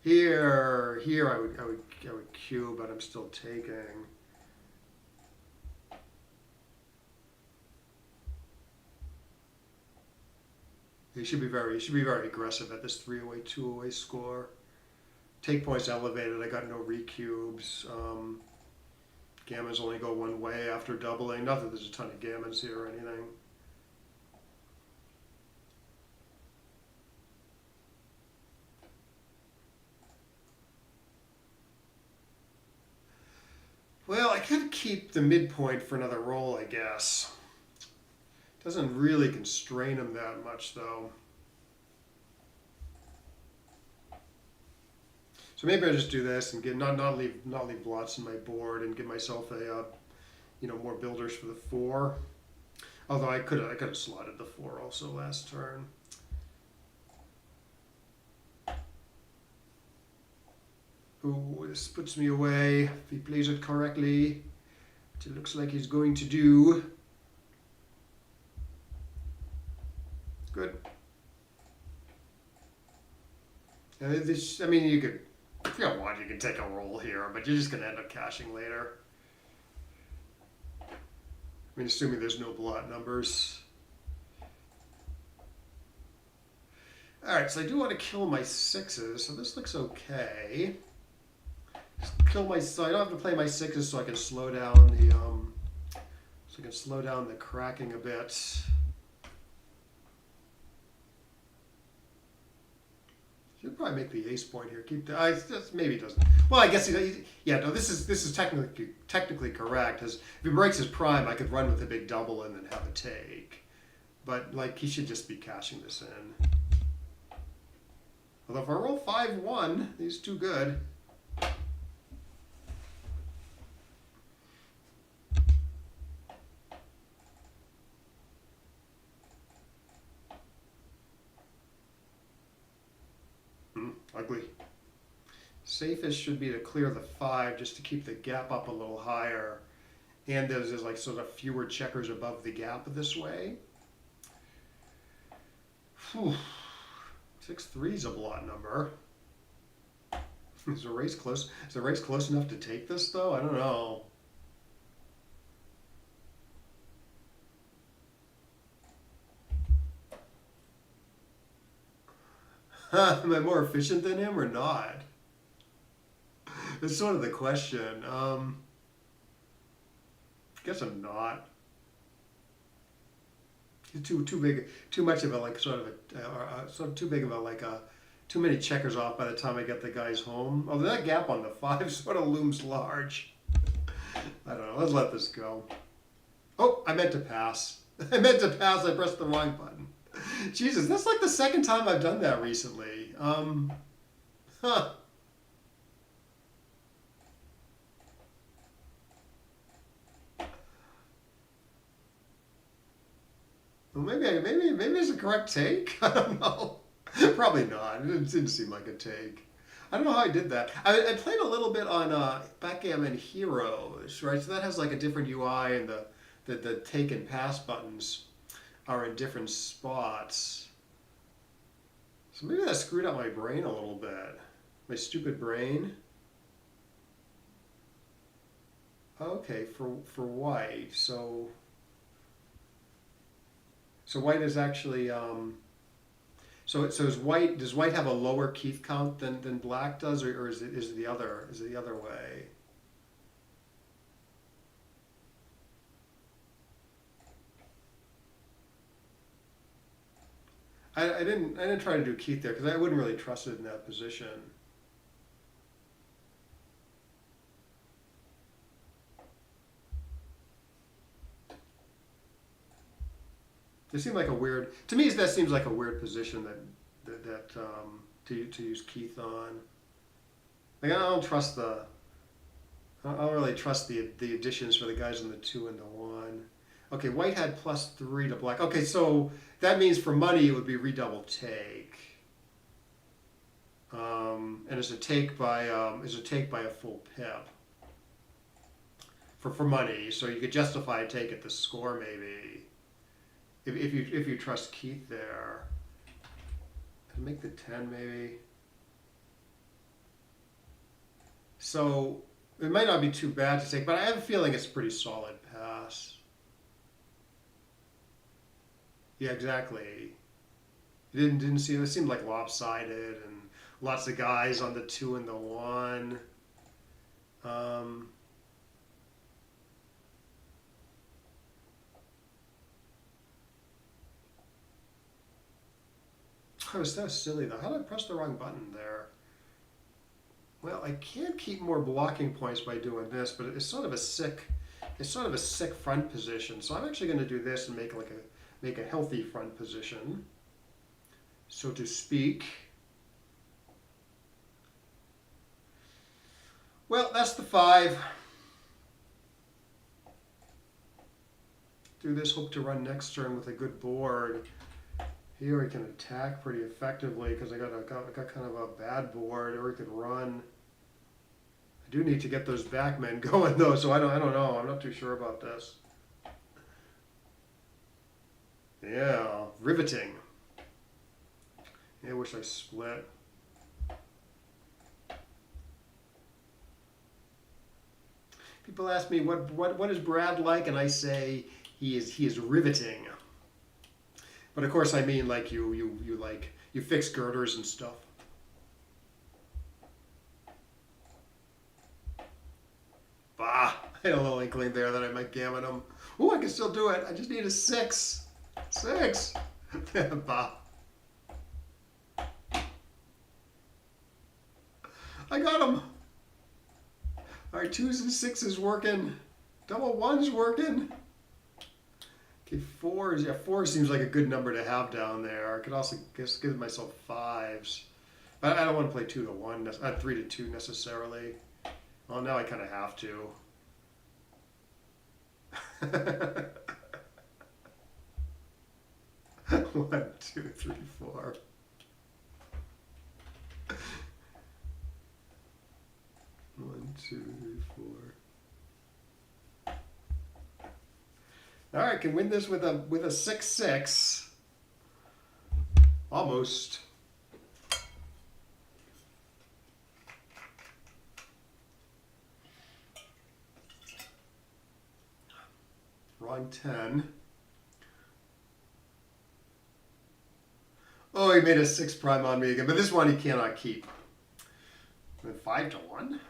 Here, I would cube, but I'm still taking. He should be very aggressive at this 3-away, 2-away score. Take points elevated. I got no recubes. Gammons only go one way after doubling. Not that there's a ton of gammons here or anything. Well, I could keep the midpoint for another roll, I guess. Doesn't really constrain him that much, though. So maybe I just do this and get not leave blots in my board and give myself a more builders for the 4. Although I could have slotted the 4 also last turn. Ooh, this puts me away if he plays it correctly, which it looks like he's going to do. Good. And this, I mean, you could, if you don't want, you can take a roll here, but you're just going to end up cashing later. I mean, assuming there's no blot numbers. All right, so I do want to kill my 6s, so this looks okay. So I don't have to play my 6s, so I can slow down the cracking a bit. Should probably make the ace point here. Keep the maybe it doesn't. Well, I guess no. This is technically correct. As if he breaks his prime, I could run with a big double and then have a take. But like he should just be cashing this in. Although if I roll 5-1, he's too good. Ugly. Safest should be to clear the 5 just to keep the gap up a little higher. And there's like sort of fewer checkers above the gap this way. Whew. 6-3 is a blot number. Is the race close? Is the race close enough to take this though? I don't know. Am I more efficient than him or not? That's sort of the question. I guess I'm not. He's too big, too much of a like sort of too big of a like a too many checkers off by the time I get the guys home. Although that gap on the 5 sort of looms large. I don't know. Let's let this go. Oh, I meant to pass. I meant to pass. I pressed the wrong button. Jesus, that's like the second time I've done that recently. Huh. Well, maybe it's a correct take. I don't know. Probably not. It didn't seem like a take. I don't know how I did that. I played a little bit on Backgammon Heroes, right? So that has like a different UI, and the take and pass buttons are in different spots. So maybe that screwed up my brain a little bit. My stupid brain. Okay, for white. So white is actually so is white, does white have a lower Keith count than black does, or is it the other way? I didn't try to do Keith there because I wouldn't really trust it in that position. It seemed like a weird, to me that seems like a weird position to use Keith on. Like I don't really trust the additions for the guys in the 2 and the 1. Okay, white had +3 to black. Okay, so that means for money it would be redouble take. And is a take by a full pip for money. So you could justify a take at the score maybe. If you trust Keith there. Make the 10 maybe. So it might not be too bad to take, but I have a feeling it's a pretty solid pass. Yeah, exactly. You didn't see it. It seemed like lopsided and lots of guys on the 2 and the 1. That was silly though. How did I press the wrong button there? Well, I can't keep more blocking points by doing this, but it's sort of a sick front position. So I'm actually going to do this and make a healthy front position, so to speak. Well, that's the 5. Do this, hope to run next turn with a good board. Here we can attack pretty effectively because I got kind of a bad board, or we could run. I do need to get those backmen going though, so I don't know. I'm not too sure about this. Yeah, riveting. Yeah, I wish I split. People ask me what is Brad like, and I say he is riveting. But of course I mean like you fix girders and stuff. Bah, I had a little inkling there that I might gammon him. Ooh, I can still do it. I just need a 6. 6. Bah. I got him. All right, 2s and 6s working. Double 1s working. Okay, 4s. Yeah, 4 seems like a good number to have down there. I could also give myself 5s. But I don't want to play 2 to 1, 3 to 2 necessarily. Well, now I kind of have to. 1, 2, 3, 4. 1, 2, 3, 4. All right, can win this with a 6-6. Almost. Wrong 10. Oh, he made a 6 prime on me again, but this one he cannot keep. 5 to 1.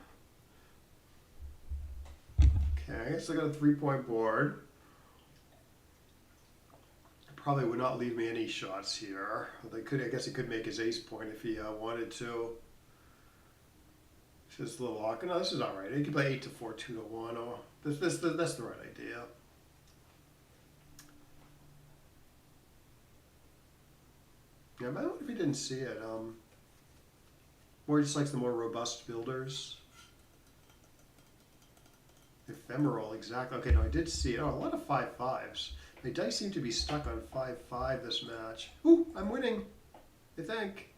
Okay, so I got a 3-point board. Probably would not leave me any shots here. I guess he could make his ace point if he wanted to. It's just a little awkward. No, this is all right. He could play 8 to 4, 2 to 1. Oh, that's the right idea. Yeah, but I wonder if he didn't see it. Or he just likes the more robust builders. Ephemeral, exactly. Okay, no, I did see it. Oh, a lot of 5-5s. My dice seem to be stuck on 5-5 this match. Ooh, I'm winning, I think.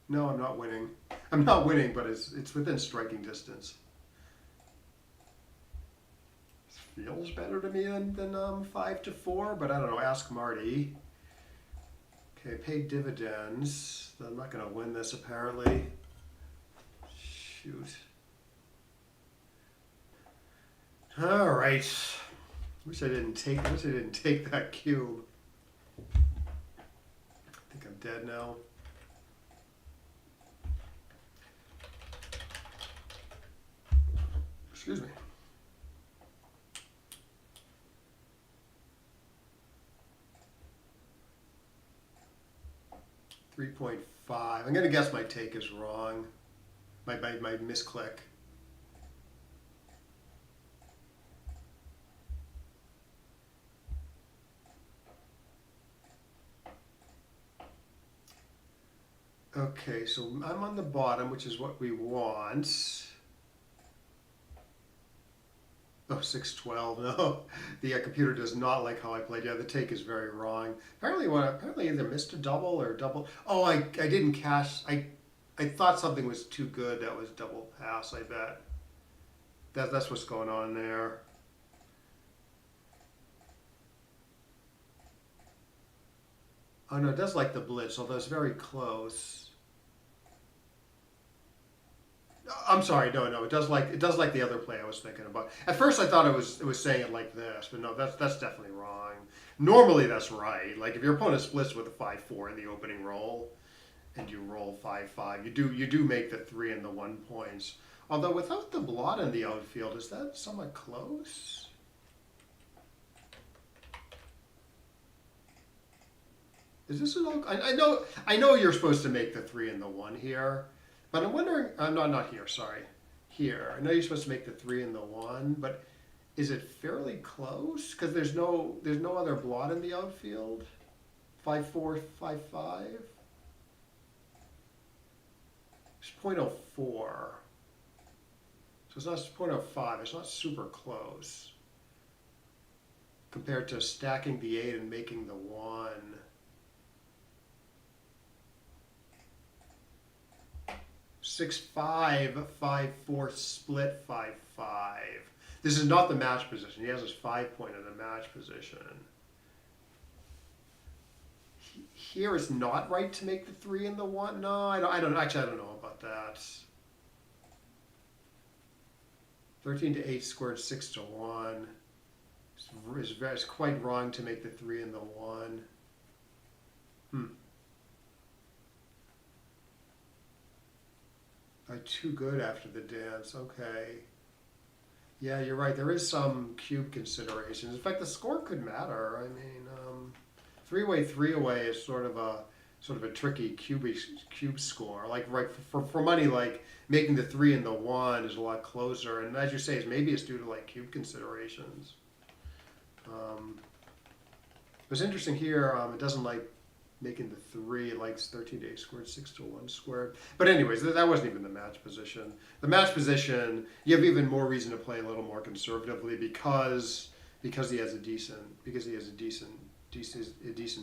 No, I'm not winning. I'm not winning, but it's within striking distance. Feels better to me than 5-4, but I don't know. Ask Marty. Okay, paid dividends. I'm not going to win this apparently. Shoot. All right. Wish I didn't take that cube. I think I'm dead now. Excuse me. 3.5. I'm going to guess my take is wrong. My misclick. Okay, so I'm on the bottom, which is what we want. Oh, 612. No, the computer does not like how I played. Yeah, the take is very wrong. Apparently either missed a double or double. Oh, I didn't cash. I thought something was too good. That was double pass. I bet. That's what's going on there. Oh no, it does like the blitz, although it's very close. I'm sorry, no, it does like the other play I was thinking about. At first I thought it was saying it like this, but no, that's definitely wrong. Normally that's right. Like if your opponent splits with a 5-4 in the opening roll, and you roll 5-5, you do make the 3 and the 1 points. Although without the blot in the outfield, is that somewhat close? Is this an? I know you're supposed to make the 3 and the 1 here. But I'm wondering, not here, sorry. Here. I know you're supposed to make the 3 and the 1, but is it fairly close? Because there's no other blot in the outfield. 5-4, 5-5. It's 0.04. So it's not 0.05. It's not super close. Compared to stacking the 8 and making the 1. 6-5, 5-4 split 5-5. This is not the match position. He has his 5 point in the match position. Here it's not right to make the 3 and the 1. No, I don't know about that. 13 to 8 squared 6 to 1. It's quite wrong to make the 3 and the 1. Too good after the dance. Okay. Yeah, you're right. There is some cube considerations. In fact, the score could matter. I mean, 3-way, 3-away is sort of a tricky cube score. Like right for money, like making the 3 and the 1 is a lot closer. And as you say, maybe it's due to like cube considerations. What's interesting here, it doesn't like making the 3, it likes 13 to 8 squared, 6 to 1 squared. But anyways, that wasn't even the match position. The match position, you have even more reason to play a little more conservatively because he has a decent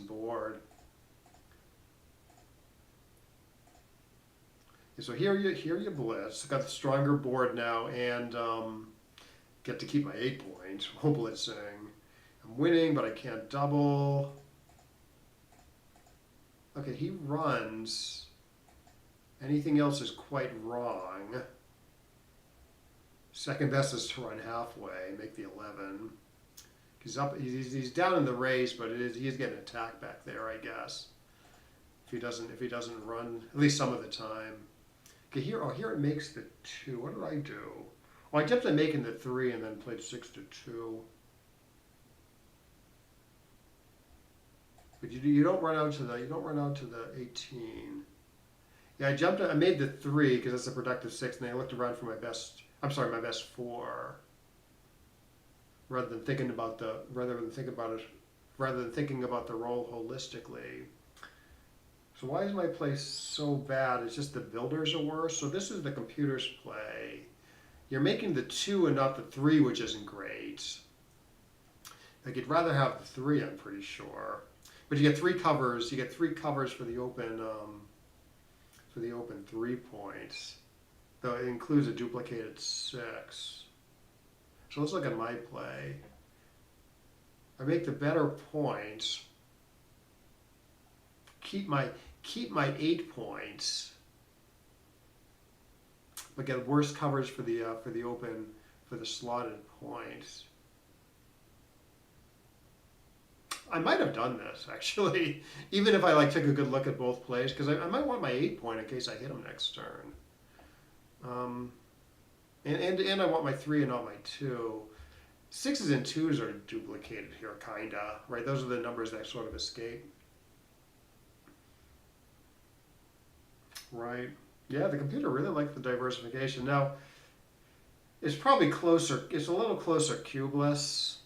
board. And so here you blitz. Got the stronger board now and get to keep my 8 points while blitzing. I'm winning, but I can't double. Okay, he runs. Anything else is quite wrong. Second best is to run halfway, make the 11. He's down in the race, but he's getting attacked back there, I guess. If he doesn't run, at least some of the time. Okay, here it makes the 2. What did I do? Well, I jumped on making the 3 and then played 6 to 2. But you don't run out to the 18. Yeah, I made the 3 because that's a productive 6, and then I looked around for my best 4. Rather than thinking about the roll holistically. So why is my play so bad? It's just the builders are worse. So this is the computer's play. You're making the 2 and not the 3, which isn't great. Like you'd rather have the 3, I'm pretty sure. But you get 3 covers. You get 3 covers for the open for the open 3 points. Though it includes a duplicated 6. So let's look at my play. I make the better points. Keep my 8 points, but get worse coverage for the open, for the slotted points. I might have done this actually, even if I like took a good look at both plays, because I might want my 8 point in case I hit him next turn. And I want my 3 and not my 2. 6s and 2s are duplicated here, kinda, right? Those are the numbers that sort of escape. Right. Yeah, the computer really liked the diversification. Now, it's probably closer, it's a little closer cubeless.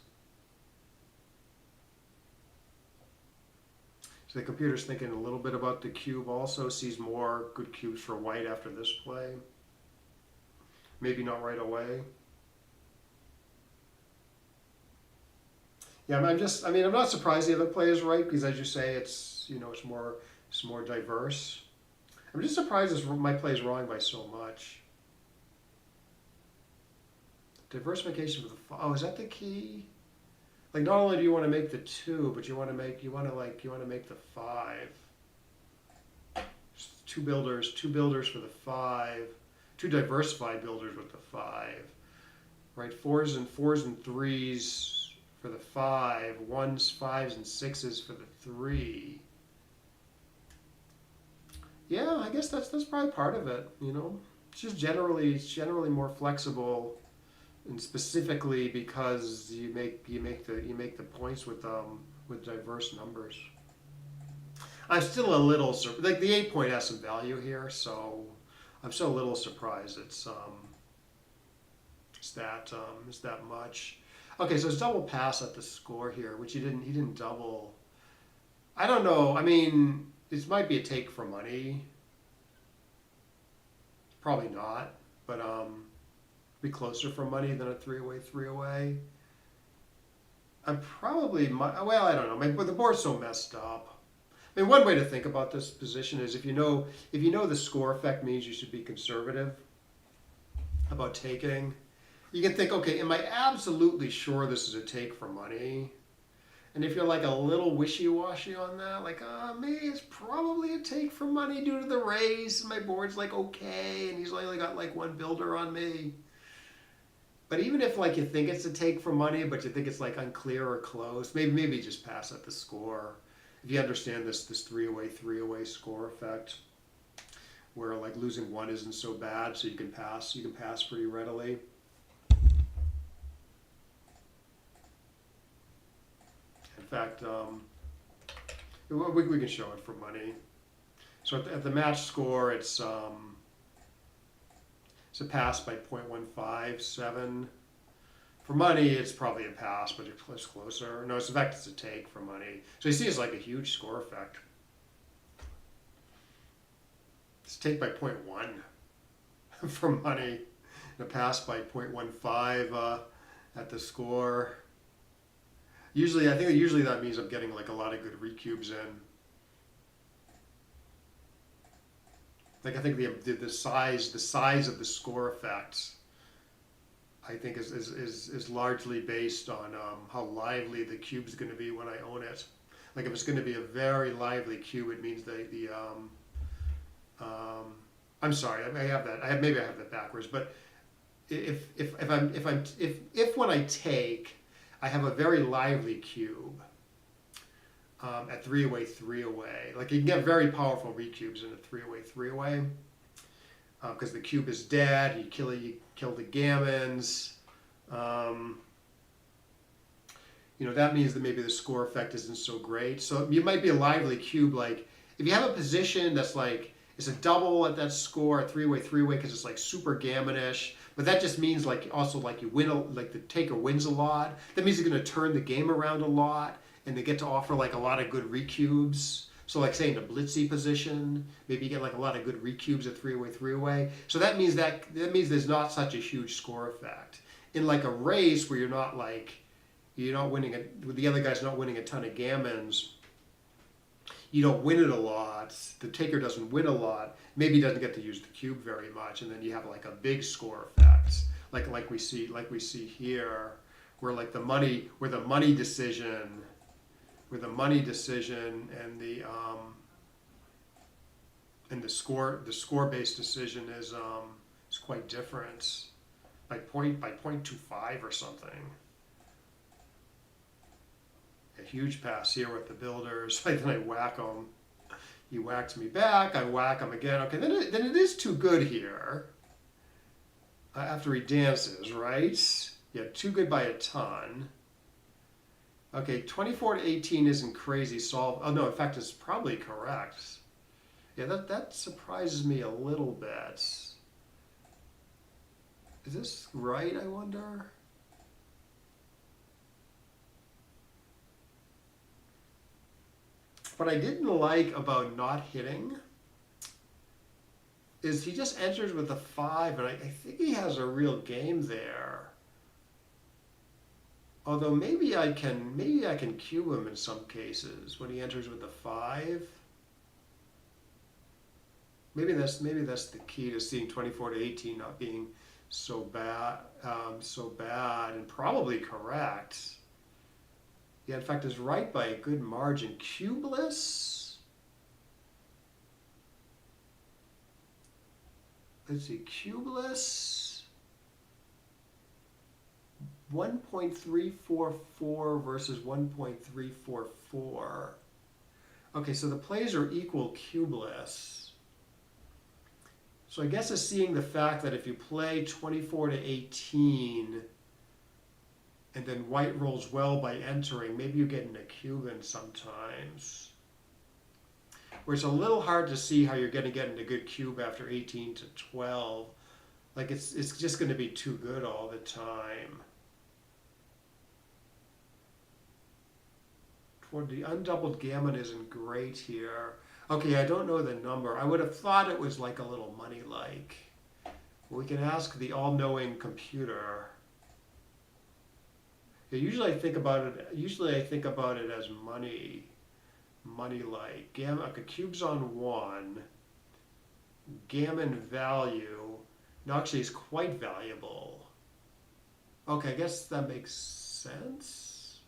So the computer's thinking a little bit about the cube also, sees more good cubes for white after this play. Maybe not right away. Yeah, I'm not surprised the other play is right, because as you say, it's more diverse. I'm just surprised my play is wrong by so much. Diversification with the is that the key? Like, not only do you want to make the 2, but you want to make the 5. 2 builders for the 5. 2 diversified builders with the 5. Right, 4s and 3s for the 5. 1s, 5s, and 6s for the 3. Yeah, I guess that's probably part of it. It's just generally more flexible, and specifically because you make the points with diverse numbers. I'm still a little like the 8 point has some value here, so I'm still a little surprised it's that much. Okay, so it's double pass at the score here, which he didn't double. I don't know. I mean, this might be a take for money. Probably not, but be closer for money than a 3 away. I'm probably, well, I don't know, but the board's so messed up. I mean, one way to think about this position is if you know the score effect means you should be conservative about taking, you can think, okay, am I absolutely sure this is a take for money? And if you're like a little wishy-washy on that, like, maybe it's probably a take for money due to the race, and my board's like okay, and he's only got like 1 builder on me. But even if like you think it's a take for money, but you think it's like unclear or close, maybe just pass at the score. If you understand this 3 away score effect, where like losing 1 isn't so bad, so you can pass pretty readily. In fact, we can show it for money. So at the match score, it's a pass by 0.157. For money, it's probably a pass, but it's closer. No, in fact, it's a take for money. So you see, it's like a huge score effect. It's a take by 0.1 for money, and a pass by 0.15 at the score. Usually that means I'm getting like a lot of good recubes in. Like, I think the size of the score effects, I think is largely based on how lively the cube's going to be when I own it. Like, if it's going to be a very lively cube, it means I'm sorry, maybe I have that backwards. But if when I take, I have a very lively cube at 3 away. Like, you can get very powerful recubes in a 3 away. Because the cube is dead, you kill the gammons. That means that maybe the score effect isn't so great. So you might be a lively cube. Like, if you have a position that's like, it's a double at that score, a 3 away, because it's like super gammonish. But that just means like also like you win, like the taker wins a lot. That means you're going to turn the game around a lot, and they get to offer like a lot of good recubes. So like, say in a blitzy position, maybe you get like a lot of good recubes at 3 away. So that means there's not such a huge score effect. In like a race where you're not winning the other guy's not winning a ton of gammons, you don't win it a lot. The taker doesn't win a lot. Maybe doesn't get to use the cube very much, and then you have like a big score effect, like we see here, where like the money decision and the score based decision is quite different, by 0.25 or something. A huge pass here with the builders. Then I whack him. He whacks me back. I whack him again. Okay, then it is too good here. After he dances, right? Yeah, too good by a ton. Okay, 24 to 18 isn't crazy solve. Oh no, in fact, it's probably correct. Yeah, that surprises me a little bit. Is this right, I wonder? What I didn't like about not hitting is he just enters with a 5, and I think he has a real game there. Although maybe I can cue him in some cases when he enters with a 5. Maybe that's the key to seeing 24 to 18 not being so bad, and probably correct. Yeah, in fact, is right by a good margin. Cubeless. Let's see, cubeless. 1.344 versus 1.344. Okay, so the plays are equal cubeless. So I guess it's seeing the fact that if you play 24 to 18 and then white rolls well by entering, maybe you get into Cuban sometimes. Where it's a little hard to see how you're going to get into good cube after 18 to 12. Like it's just going to be too good all the time. For the undoubled gammon isn't great here. Okay, I don't know the number. I would have thought it was like a little money-like. We can ask the all-knowing computer. Yeah, usually I think about it as money-like. Gammon, okay, cubes on 1. Gammon value. No, actually, it's quite valuable. Okay, I guess that makes sense.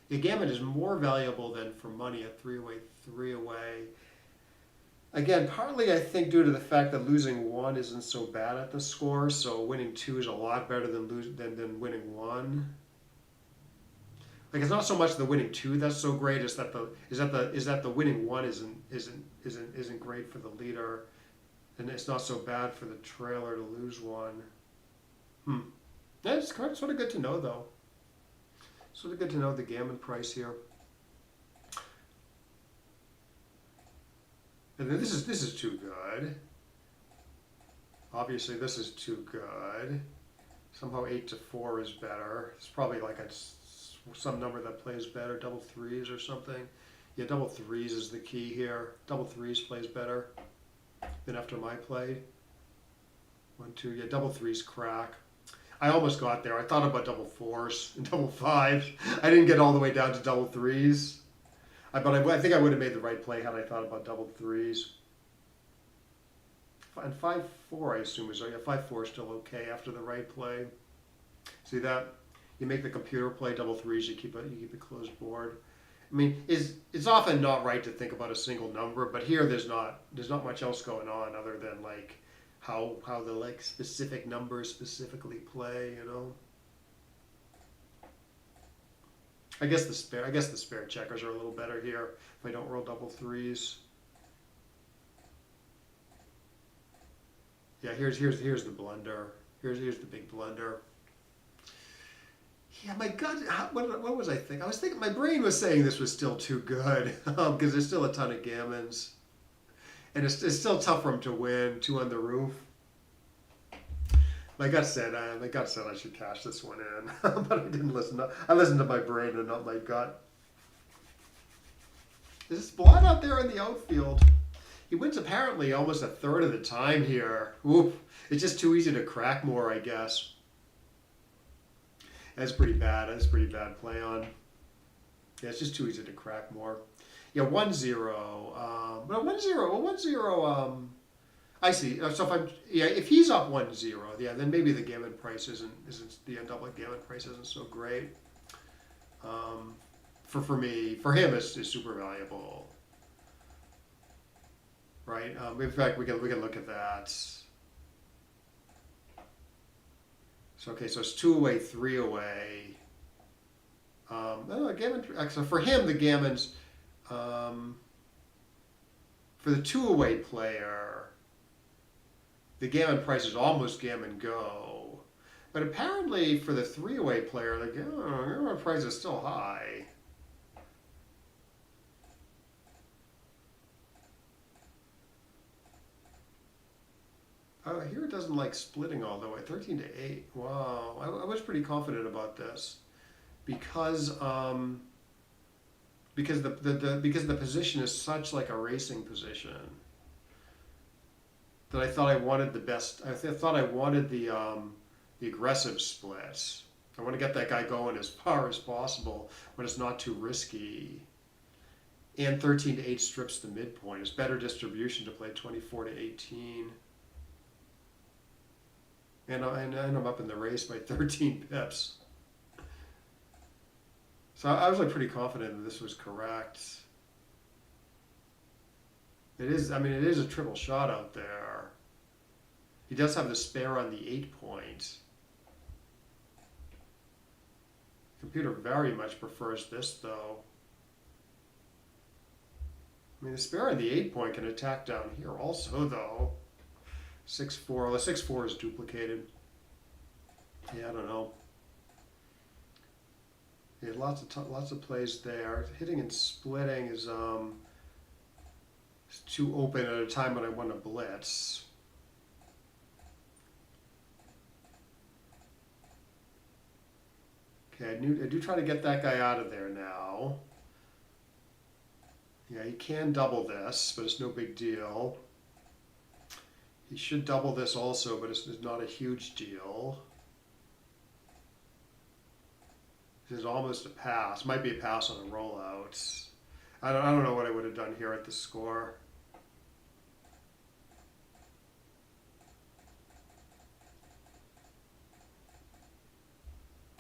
Yeah, gammon is more valuable than for money at 3 away. Again, partly I think due to the fact that losing 1 isn't so bad at the score, so winning 2 is a lot better than winning 1. Like it's not so much the winning 2 that's so great, is that the winning 1 isn't great for the leader, and it's not so bad for the trailer to lose 1. That's sort of good to know though. Sort of good to know the gammon price here. And then this is too good. Obviously this is too good. Somehow 8 to 4 is better. It's probably like some number that plays better, double 3s or something. Yeah, double 3s is the key here. Double 3s plays better than after my play. 1, 2, yeah, double 3s crack. I almost got there. I thought about double 4s and double 5s. I didn't get all the way down to double 3s. But I think I would have made the right play had I thought about double 3s. And 5-4 I assume is, yeah, 5-4 is still okay after the right play. See that? You make the computer play double 3s, you keep a closed board. I mean, it's often not right to think about a single number, but here there's not much else going on other than like how the like specific numbers specifically play, you know. I guess the spare checkers are a little better here if I don't roll double 3s. Yeah, here's the blunder. Here's the big blunder. Yeah, my gut. What was I thinking? I was thinking my brain was saying this was still too good because there's still a ton of gammons, and it's still tough for him to win. 2 on the roof. My gut said I should cash this one in, but I didn't listen. I listened to my brain and not my gut. There's blood out there in the outfield. He wins apparently almost a third of the time here. Oof. It's just too easy to crack more, I guess. That's pretty bad. That's pretty bad play on. Yeah, it's just too easy to crack more. Yeah, 1-0. But 1-0. Well, 1-0. I see. So if he's up 1-0, yeah, then maybe the gammon price isn't the double gammon price isn't so great. For me, for him, it's super valuable, right? In fact, we can look at that. So okay, so it's 2 away, 3 away. Gammon. So for him, the gammons. For the 2 away player, the gammon price is almost gammon go. But apparently for the 3 away player, the gammon price is still high. Here it doesn't like splitting all the way. 13-8. Wow, I was pretty confident about this because the position is such like a racing position that I thought I wanted the best. I thought I wanted the aggressive split. I want to get that guy going as far as possible when it's not too risky. And 13-8 strips the midpoint. It's better distribution to play 24-18. And I'm up in the race by 13 pips. So I was like pretty confident that this was correct. It is. I mean, it is a triple shot out there. He does have the spare on the 8 point. Computer very much prefers this though. I mean, the spare on the 8 point can attack down here also though. 6-4. Well, the 6-4 is duplicated. Yeah, I don't know. Yeah, lots of plays there. Hitting and splitting is too open at a time when I want to blitz. Okay, I do try to get that guy out of there now. Yeah, he can double this, but it's no big deal. He should double this also, but it's not a huge deal. This is almost a pass. Might be a pass on a rollout. I don't know what I would have done here at the score.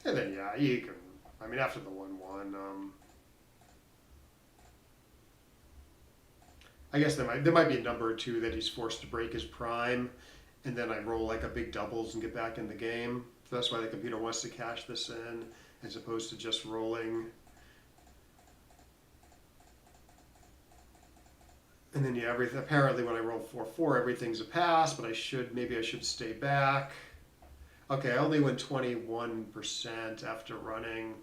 And then yeah, you can. I mean, after the 1-1, I guess there might be a number or two that he's forced to break his prime, and then I roll like a big doubles and get back in the game. So that's why the computer wants to cash this in, as opposed to just rolling. And then yeah, apparently when I roll 4-4, everything's a pass, but maybe I should stay back. Okay, I only went 21% after running.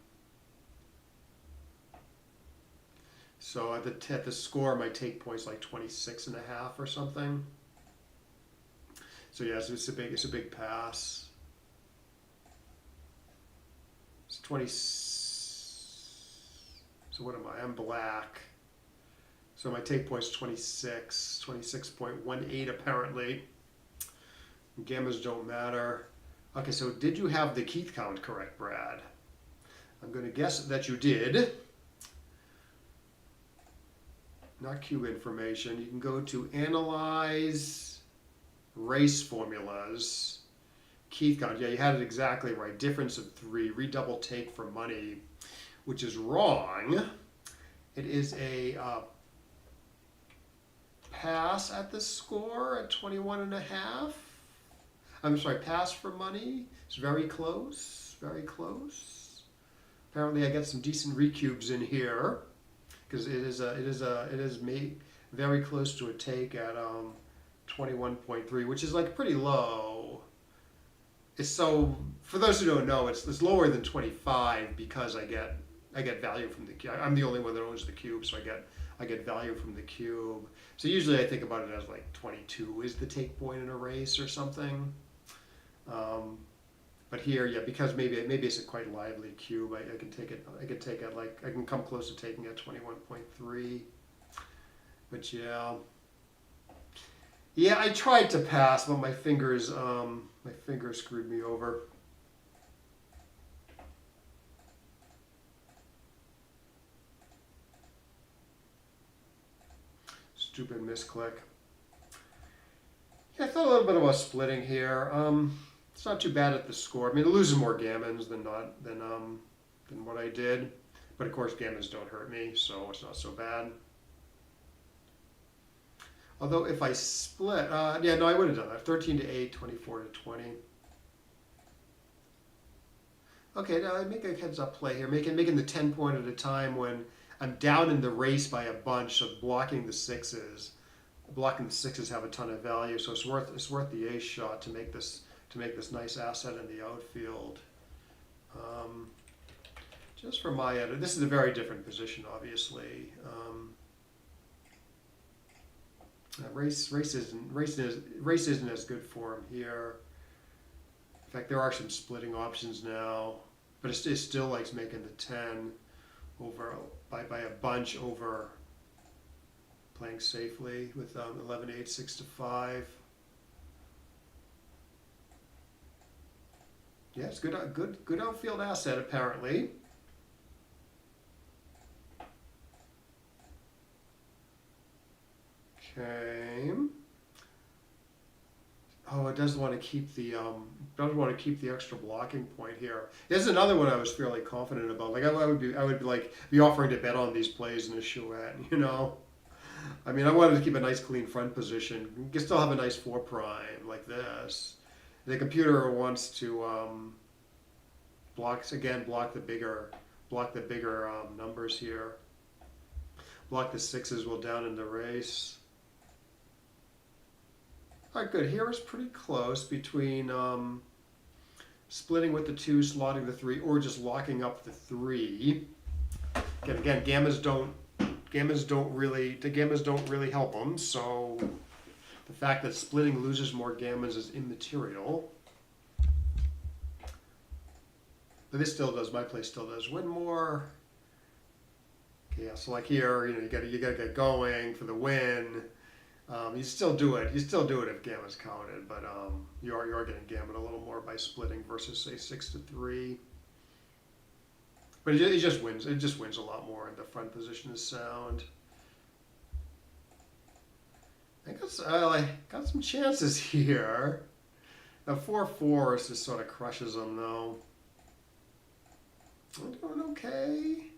So at the score, my take point's like 26.5 or something. So yeah, it's a big pass. It's 20. So what am I? I'm black. So my take point's 26.18 apparently. Gammas don't matter. Okay, so did you have the Keith count correct, Brad? I'm going to guess that you did. Not cube information. You can go to Analyze Race Formulas. Keith count. Yeah, you had it exactly right. Difference of 3. Redouble take for money, which is wrong. It is a pass at the score at 21.5. I'm sorry, pass for money. It's very close, very close. Apparently, I got some decent recubes in here because it is very close to a take at 21.3, which is like pretty low. It's so for those who don't know, it's lower than 25 because I get value from the cube. I'm the only one that owns the cube, so I get value from the cube. So usually I think about it as like 22 is the take point in a race or something. But here, yeah, because maybe it's a quite lively cube, I can take it. I can come close to taking at 21.3. But yeah, I tried to pass, but my fingers screwed me over. stupid misclick. Yeah, I thought a little bit about splitting here. It's not too bad at the score. I mean, it loses more gammons than what I did, but of course gammons don't hurt me, so it's not so bad. Although if I split, yeah, no, I would have done that. 13 to 8, 24 to 20. Okay, now I make a heads-up play here, making the 10 point at a time when I'm down in the race by a bunch, so blocking the sixes. Blocking the sixes have a ton of value, so it's worth the ace shot to make this nice asset in the outfield. Just for my edit, this is a very different position, obviously. Race isn't as good for him here. In fact, there are some splitting options now, but it still likes making the 10 over by a bunch over playing safely with 11, 8, 6 to 5. Yes, good outfield asset apparently. Okay. Oh, it does want to keep the extra blocking point here. This is another one I was fairly confident about. Like I would be offering to bet on these plays in a chouette, you know. I mean, I wanted to keep a nice clean front position. You can still have a nice 4 prime like this. The computer wants to block the bigger numbers here. Block the sixes while down in the race. All right, good. Here is pretty close between splitting with the 2, slotting the 3, or just locking up the 3. Again, gammons don't really help them. So the fact that splitting loses more gammons is immaterial. But this still does. My play still does win more. Okay, yeah. So like here, you gotta get going for the win. You still do it. You still do it if gamma's counted, but you are getting gammon a little more by splitting versus say 6 to 3. But it just wins. It just wins a lot more, and the front position is sound. I got some chances here. Now 4-4 just sort of crushes them though. I'm doing okay.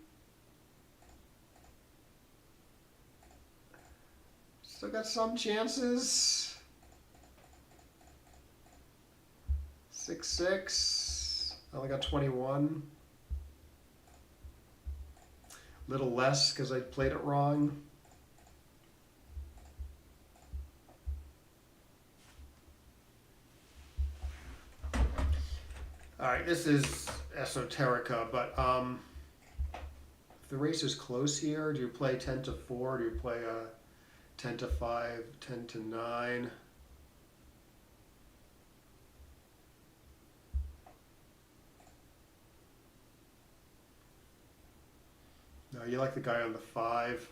Still got some chances. 6-6. I only got 21. Little less because I played it wrong. All right, this is esoterica, but if the race is close here, do you play 10 to 4? Do you play a 10 to 5, 10 to 9? No, you like the guy on the 5.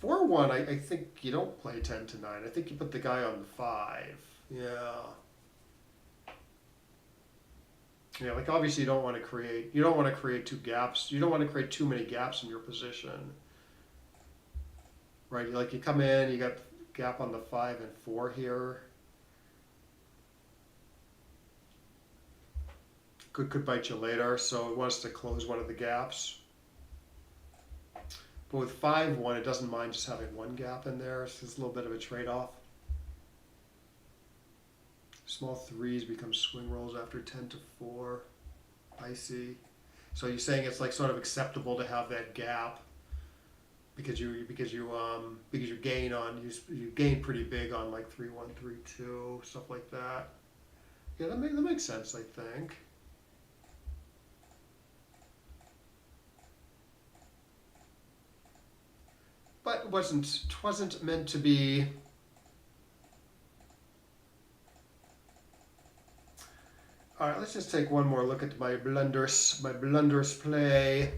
4-1, I think you don't play 10 to 9. I think you put the guy on the 5. Yeah. Yeah, like obviously you don't want to create 2 gaps. You don't want to create too many gaps in your position. Right, like you come in, you got gap on the 5 and 4 here. Could bite you later, so it wants to close one of the gaps. But with 5-1, it doesn't mind just having one gap in there. So it's a little bit of a trade-off. Small 3s become swing rolls after 10 to 4. I see. So you're saying it's like sort of acceptable to have that gap because you gain pretty big on like 3-1, 3-2, stuff like that. Yeah, that makes sense, I think. But wasn't meant to be. All right, let's just take one more look at my blunders play.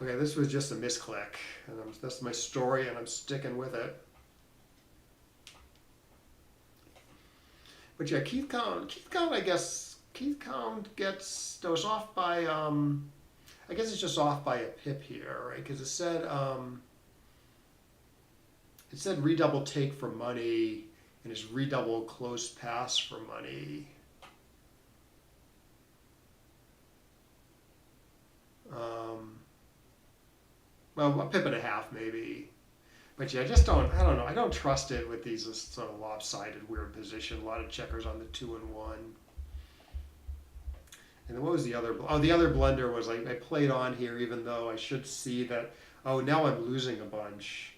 Okay, this was just a misclick, and that's my story, and I'm sticking with it. But yeah, Keith Count, I guess Keith Count goes off by I guess it's just off by a pip here, right? Because it It said redouble take for money, and it's redouble close pass for money. Well, a pip and a half maybe. But yeah, I don't know. I don't trust it with these sort of lopsided, weird position. A lot of checkers on the 2 and 1. And then what was the other? Oh, the other blunder was I played on here even though I should see that. Oh, now I'm losing a bunch.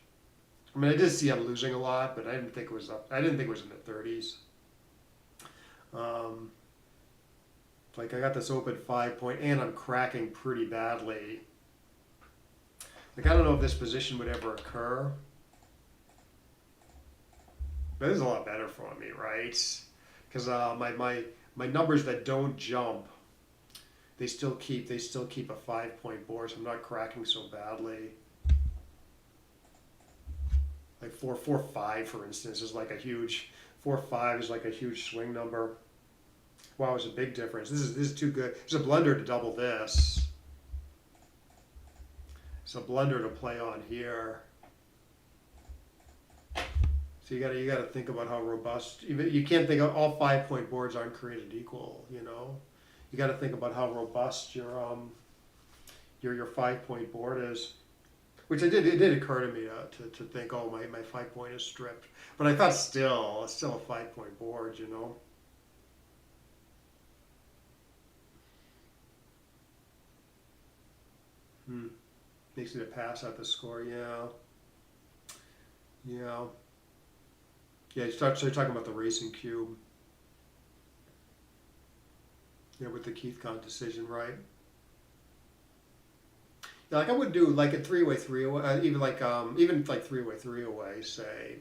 I mean, I did see I'm losing a lot, but I didn't think it was up. I didn't think it was in the 30s. Like I got this open 5-point, and I'm cracking pretty badly. Like I don't know if this position would ever occur, but this is a lot better for me, right? Because my numbers that don't jump, they still keep a 5-point board, so I'm not cracking so badly. Like 4-4-5, for instance, is like a huge 4-5 is like a huge swing number. Wow, it's a big difference. This is too good. It's a blunder to double this. It's a blunder to play on here. So you gotta think about how robust. You can't think of all 5-point boards aren't created equal. You know, you got to think about how robust your 5-point board is. Which it did occur to me to think, oh, my 5-point is stripped. But I thought it's still a 5-point board, you know. Makes it a pass at the score, yeah. Yeah. Yeah, so you're talking about the racing cube. Yeah, with the Keith Count decision, right? Yeah, like I would do like a three-way three-away, even like 3-way three-away, say.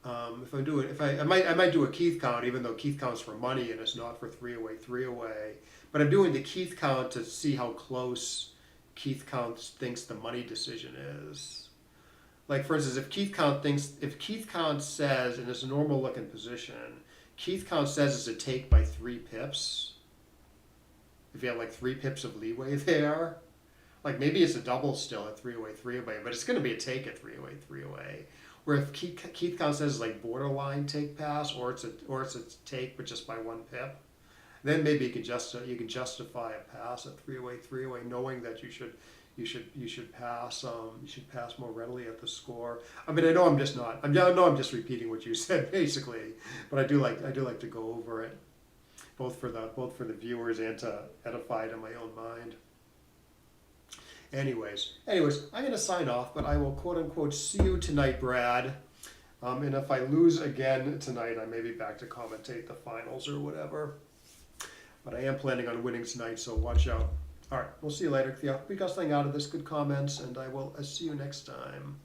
If I'm doing, I might do a Keith Count, even though Keith Count's for money and it's not for three-away three-away. But I'm doing the Keith Count to see how close Keith Count thinks the money decision is. Like for instance, if Keith Count says in this normal looking position, Keith Count says it's a take by 3 pips. If you have like 3 pips of leeway there, like maybe it's a double still at 3-away 3-away, but it's going to be a take at 3-away 3-away. Where if Keith Count says it's like borderline take pass, or it's a take but just by 1 pip, then maybe you can justify a pass at 3-away 3-away, knowing that you should pass more readily at the score. I mean, I know I'm just repeating what you said basically, but I do like to go over it, both for the viewers and to edify it in my own mind. Anyways, I'm going to sign off, but I will quote unquote see you tonight, Brad. And if I lose again tonight, I may be back to commentate the finals or whatever. But I am planning on winning tonight, so watch out. All right, we'll see you later. Yeah, we got something out of this, good comments, and I will see you next time.